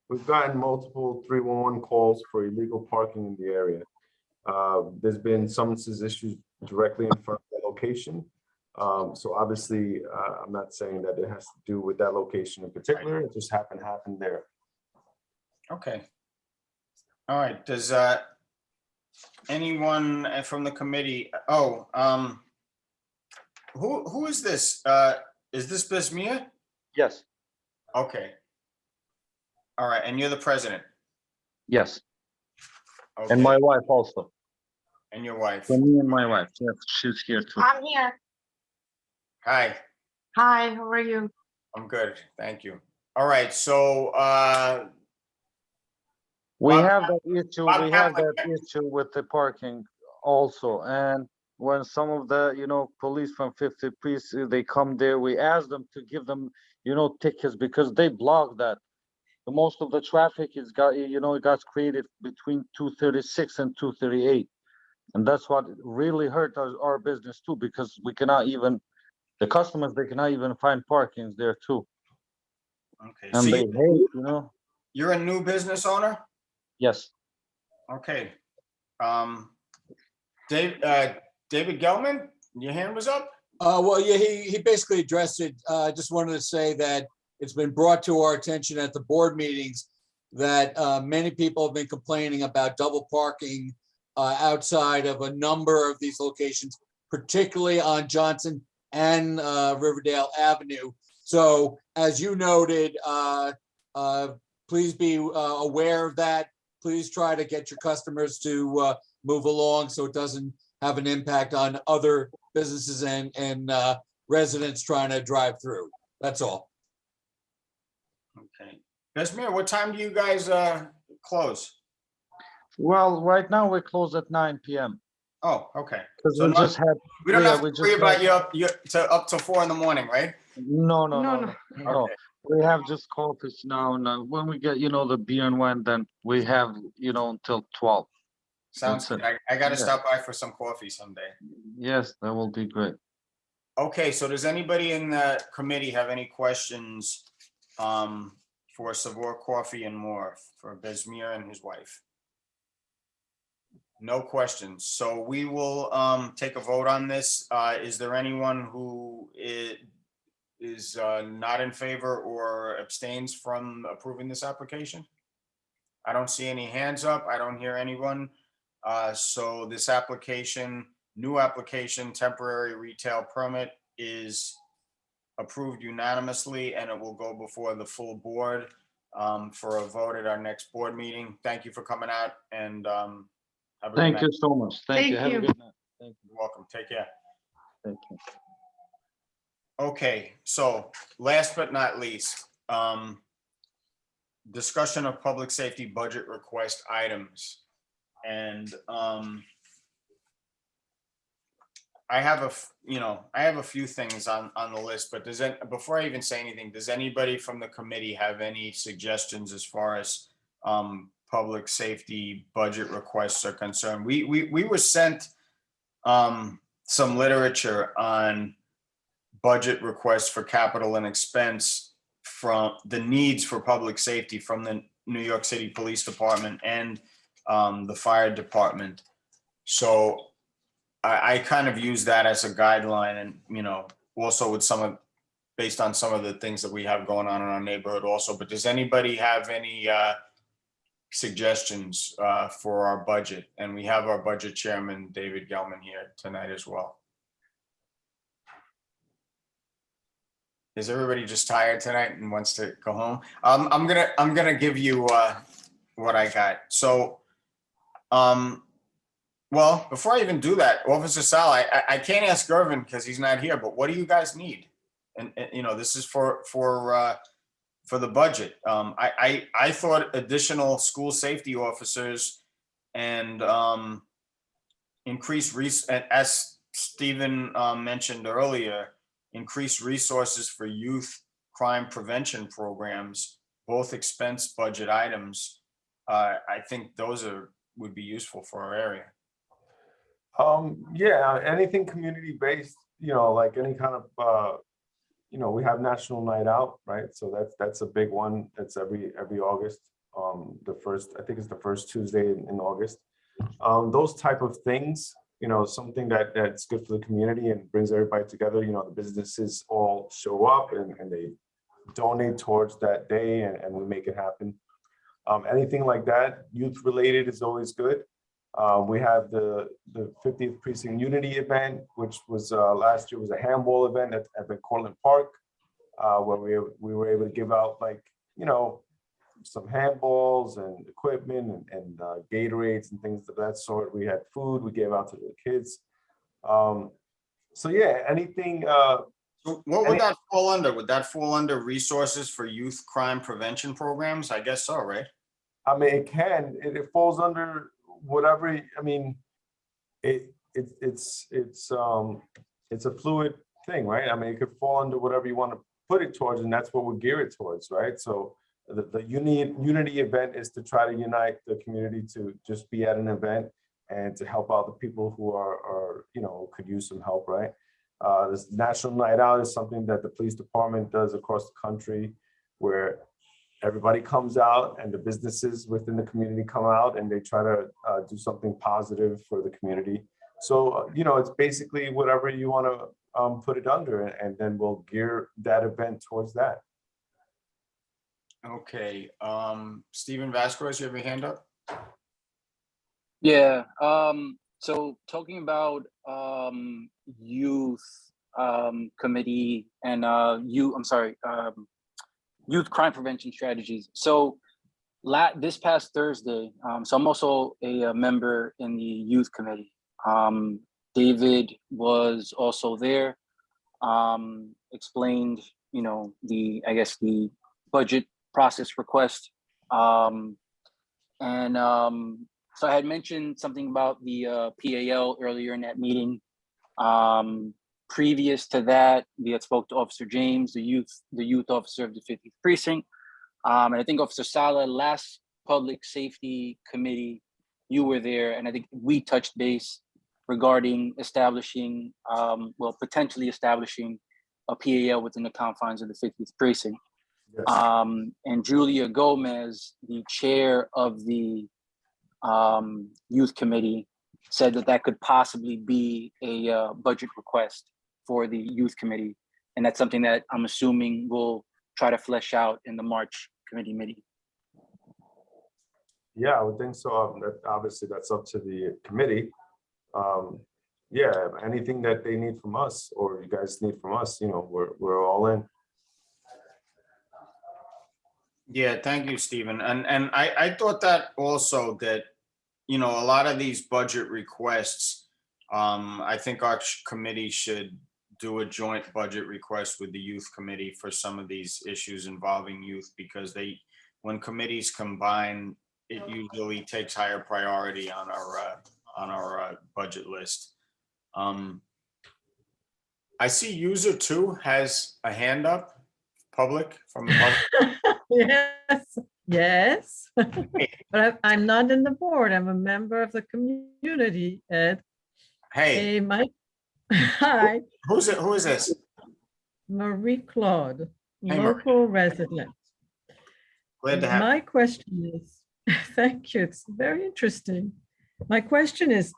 we've gotten multiple 311 calls for illegal parking in the area. There's been summonses issued directly in front of the location. So obviously, I'm not saying that it has to do with that location in particular. It just happened there. Okay. All right. Does anyone from the committee? Oh, who is this? Is this Bismia? Yes. Okay. All right, and you're the president. Yes. Okay. And my wife also. And your wife. For me and my wife. Yes, she's here too. I'm here. Hi. Hi, how are you? I'm good. Thank you. All right. So We have that issue with the parking also. And when some of the, you know, police from 50 precinct, they come there, we ask them to give them, you know, tickets because they block that. The most of the traffic is got, you know, it got created between 236 and 238. And that's what really hurt our business too, because we cannot even, the customers, they cannot even find parkings there too. Okay. And So they hate, you know. you're a new business owner? Yes. Okay. David Gelman, your hand was up? Well, yeah, he basically addressed it. I just wanted to say that it's been brought to our attention at the board meetings that many people have been complaining about double parking outside of a number of these locations, particularly on Johnson and Riverdale Avenue. So as you noted, please be aware of that. Please try to get your customers to move along so it doesn't have an impact on other businesses and residents trying to drive through. That's all. Okay. Besmir, what time do you guys close? Well, right now we close at 9 p.m. Oh, okay. Because So we just had. we don't yeah, have we to just worry about had- you up till 4 in the morning, right? No. Okay. We have just coffees now, and when we get, the beer and wine, then we have, until 12. Sounds That's good. it. I gotta Yeah. stop by for some coffee someday. Yes, that will be great. Okay, so does anybody in the committee have any questions for Savoy Coffee and More for Besmir and his wife? No questions. So we will take a vote on this. Is there anyone who is not in favor or abstains from approving this application? I don't see any hands up. I don't hear anyone. So this application, new application, temporary retail permit is approved unanimously, and it will go before the full board for a vote at our next board meeting. Thank you for coming out, and have a good Thank night. you so much. Thank you. Have a good night. Thank you. You're welcome. Take care. Thank you. Okay, so last but not least, discussion of public safety budget request items. And I have a few things on the list, but before I even say anything, does anybody from the committee have any suggestions as far as public safety budget requests are concerned? We were sent some literature on budget requests for capital and expense from the needs for public safety from the New York City Police Department and the fire department. So I kind of use that as a guideline, and also with based on some of the things that we have going on in our neighborhood also. But does anybody have any suggestions for our budget? And we have our budget chairman, David Gelman, here tonight as well. Is everybody just tired tonight and wants to go home? I'm gonna give you what I got. So, well, before I even do that, Officer Sal, I can't ask Gervin because he's not here. But what do you guys need? And this is for the budget. I thought additional school safety officers and as Stephen mentioned earlier, increased resources for youth crime prevention programs, both expense budget items. I think those would be useful for our area. Yeah, anything community-based, like any kind of, we have National Night Out, right? So that's a big one. That's every August. I think it's the first Tuesday in August. Those type of things, something that's good for the community and brings everybody together. The businesses all show up and they donate towards that day, and we make it happen. Anything like that, youth related, is always good. We have the 50th Precinct Unity event, which was last year was a handball event at the Cortlandt Park, where we were able to give out some handballs and equipment and Gatorades and things of that sort. We had food we gave out to the kids. So yeah, anything. So what would that fall under? Would that fall under resources for youth crime prevention programs? I guess so, right? I mean, it can. It falls under whatever. I mean, it's a fluid thing, right? I mean, it could fall under whatever you want to put it towards, and that's what we're geared towards, right? So the unity event is to try to unite the community to just be at an event and to help out the people who are could use some help, right? This National Night Out is something that the police department does across the country, where everybody comes out and the businesses within the community come out and they try to do something positive for the community. So, it's basically whatever you want to put it under, and then we'll gear that event towards that. Okay, Stephen Vasquez, you have your hand up? Yeah, so talking about youth committee and youth crime prevention strategies. So this past Thursday, so I'm also a member in the youth committee. David was also there, explained, the budget process request. So I had mentioned something about the PAL earlier in that meeting. Previous to that, we had spoke to Officer James, the youth officer of the 50th precinct. And I think Officer Sala, last public safety committee, you were there, and I think we touched base regarding establishing, potentially establishing a PAL within the confines of the 50th precinct. Yes. And Julia Gomez, the chair of the youth committee, said that could possibly be a budget request for the youth committee. And that's something that I'm assuming we'll try to flesh out in the March committee meeting. Yeah, I would think so. Obviously, that's up to the committee. Yeah, anything that they need from us or you guys need from us, we're all in. Yeah, thank you, Stephen. And I thought that also that, a lot of these budget requests, I think our committee should do a joint budget request with the youth committee for some of these issues involving youth, because when committees combine, it usually takes higher priority on our budget list. I see user 2 has a hand up, public, from the public. Yes. But I'm not in the board. I'm a member of the community, Ed. Hey, Mike. Hi, who is this? Marie Claude, Hey, Marie. local resident. Glad to have My question is, thank you, it's very interesting. My question is,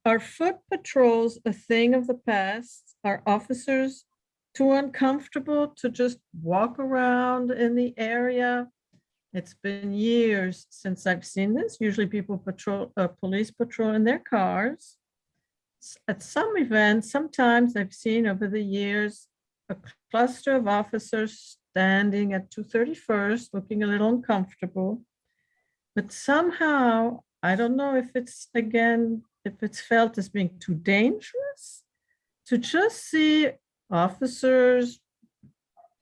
are foot patrols a thing of the past? Are officers too uncomfortable to just walk around in the area? It's been years since I've seen this. Usually people police patrol in their cars. At some events, sometimes I've seen over the years, a cluster of officers standing at 231st, looking a little uncomfortable. But somehow, I don't know if it's felt as being too dangerous to just see officers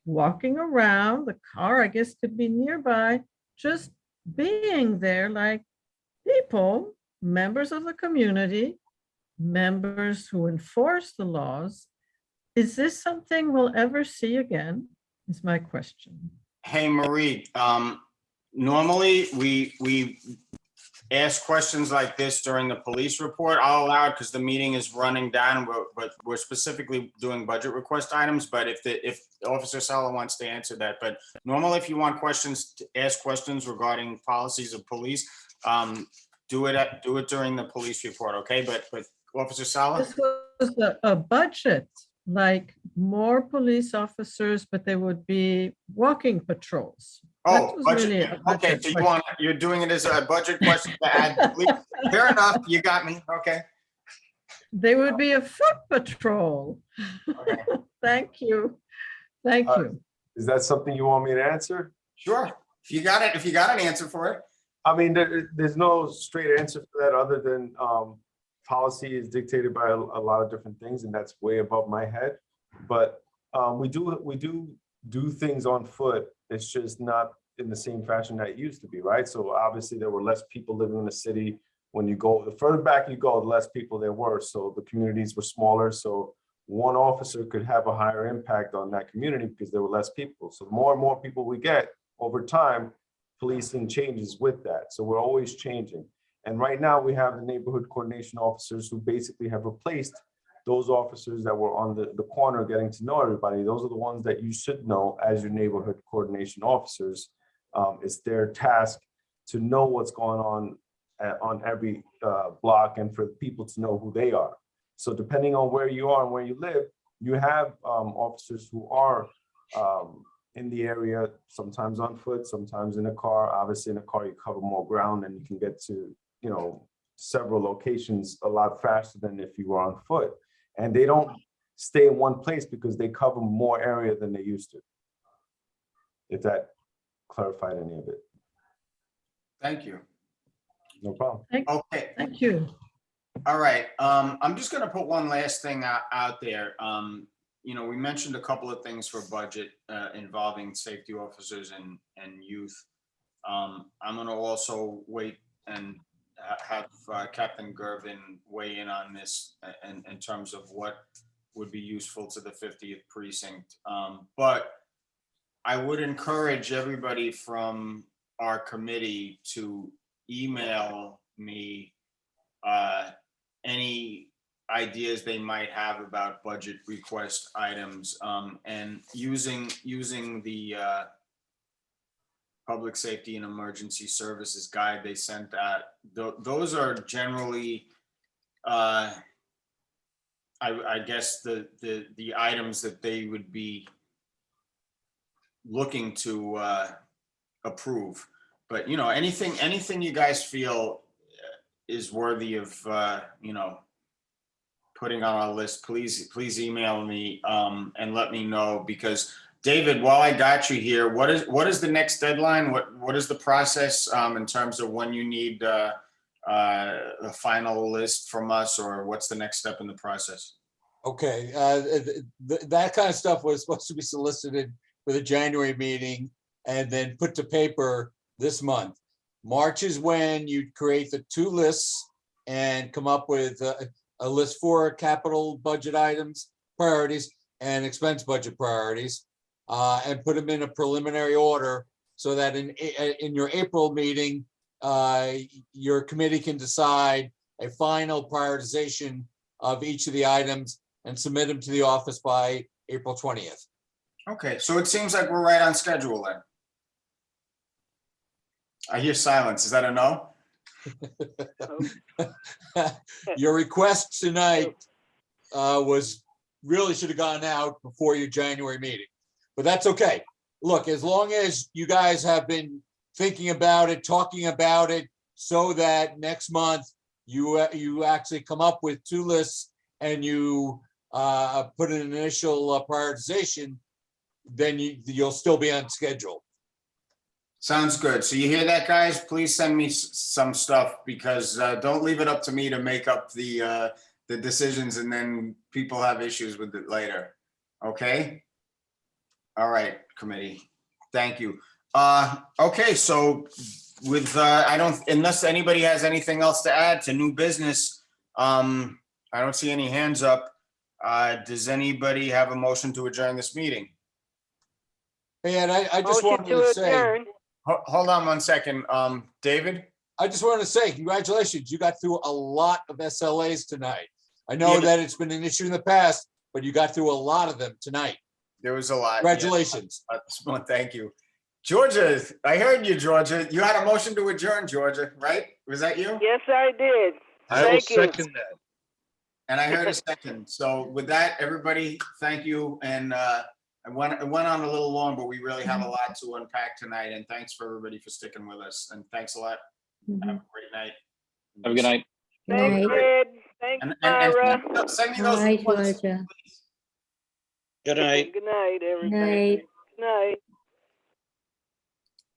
walking around. The car, I guess, could be nearby, just being there like people, members of the community, members who enforce the laws. Is this something we'll ever see again? Is my question. Hey, Marie, normally we ask questions like this during the police report. I'll allow it because the meeting is running down, but we're specifically doing budget request items. But if Officer Sala wants to answer that, but normally if you want ask questions regarding policies of police, do it during the police report, okay? But Officer Sala? This was a budget, like more police officers, but there would be walking patrols. Oh, budget. Okay, so you're doing it as a budget question to add. Fair enough, you got me. Okay. There would be a foot patrol. Okay. Thank you. Thank you. Is that something you want me to answer? Sure. If you got an answer for it. I mean, there's no straight answer for that other than policy is dictated by a lot of different things, and that's way above my head. But we do things on foot. It's just not in the same fashion that it used to be, right? So obviously there were less people living in the city. When you go, the further back you go, the less people there were. So the communities were smaller. So one officer could have a higher impact on that community because there were less people. So the more and more people we get over time, policing changes with that. So we're always changing. And right now we have the neighborhood coordination officers who basically have replaced those officers that were on the corner getting to know everybody. Those are the ones that you should know as your neighborhood coordination officers. It's their task to know what's going on every block and for people to know who they are. So depending on where you are and where you live, you have officers who are in the area, sometimes on foot, sometimes in a car. Obviously, in a car, you cover more ground and you can get to, several locations a lot faster than if you were on foot. And they don't stay in one place because they cover more area than they used to. If that clarified any of it. Thank you. No problem. Okay. Thank you. All right, I'm just gonna put one last thing out there. We mentioned a couple of things for budget involving safety officers and youth. I'm gonna also wait and have Captain Gervin weigh in on this in terms of what would be useful to the 50th precinct. But I would encourage everybody from our committee to email me any ideas they might have about budget request items, and using the Public Safety and Emergency Services guide they sent out. Those are generally, I guess, the items that they would be looking to approve. But anything you guys feel is worthy of putting on our list, please email me and let me know. Because David, while I got you here, what is the next deadline? What is the process in terms of when you need the final list from us, or what's the next step in the process? Okay, that kind of stuff was supposed to be solicited for the January meeting and then put to paper this month. March is when you create the two lists and come up with a list for capital budget items, priorities, and expense budget priorities, and put them in a preliminary order so that in your April meeting, your committee can decide a final prioritization of each of the items and submit them to the office by April 20th. Okay, so it seems like we're right on schedule then. I hear silence. Is that a no? Your request tonight really should have gone out before your January meeting, but that's okay. Look, as long as you guys have been thinking about it, talking about it, so that next month you actually come up with two lists and you put an initial prioritization, then you'll still be on schedule. Sounds good. So you hear that, guys? Please send me some stuff, because don't leave it up to me to make up the decisions and then people have issues with it later. Okay? All right, committee. Thank you. Okay, so with unless anybody has anything else to add to new business, I don't see any hands up. Does anybody have a motion to adjourn this meeting? And I just Motion wanted to to say, adjourn. Hold on one second. David? I just wanted to say, congratulations. You got through a lot of SLAs tonight. I know Yeah. that it's been an issue in the past, but you got through a lot of them tonight. There was a lot. Congratulations. Well, thank you. Georgia, I heard you, Georgia. You had a motion to adjourn, Georgia, right? Was that you? Yes, I did. I will Thank you. second that. And I heard a second. So with that, everybody, thank you. And it went on a little long, but we really have a lot to unpack tonight. And thanks for everybody for sticking with us. And thanks a lot. Have a great night. Have a good night. Thanks, Ed. Thanks, And Myra. send me All those right, reports. Georgia. Good night. Good night, everybody. Night. Good night.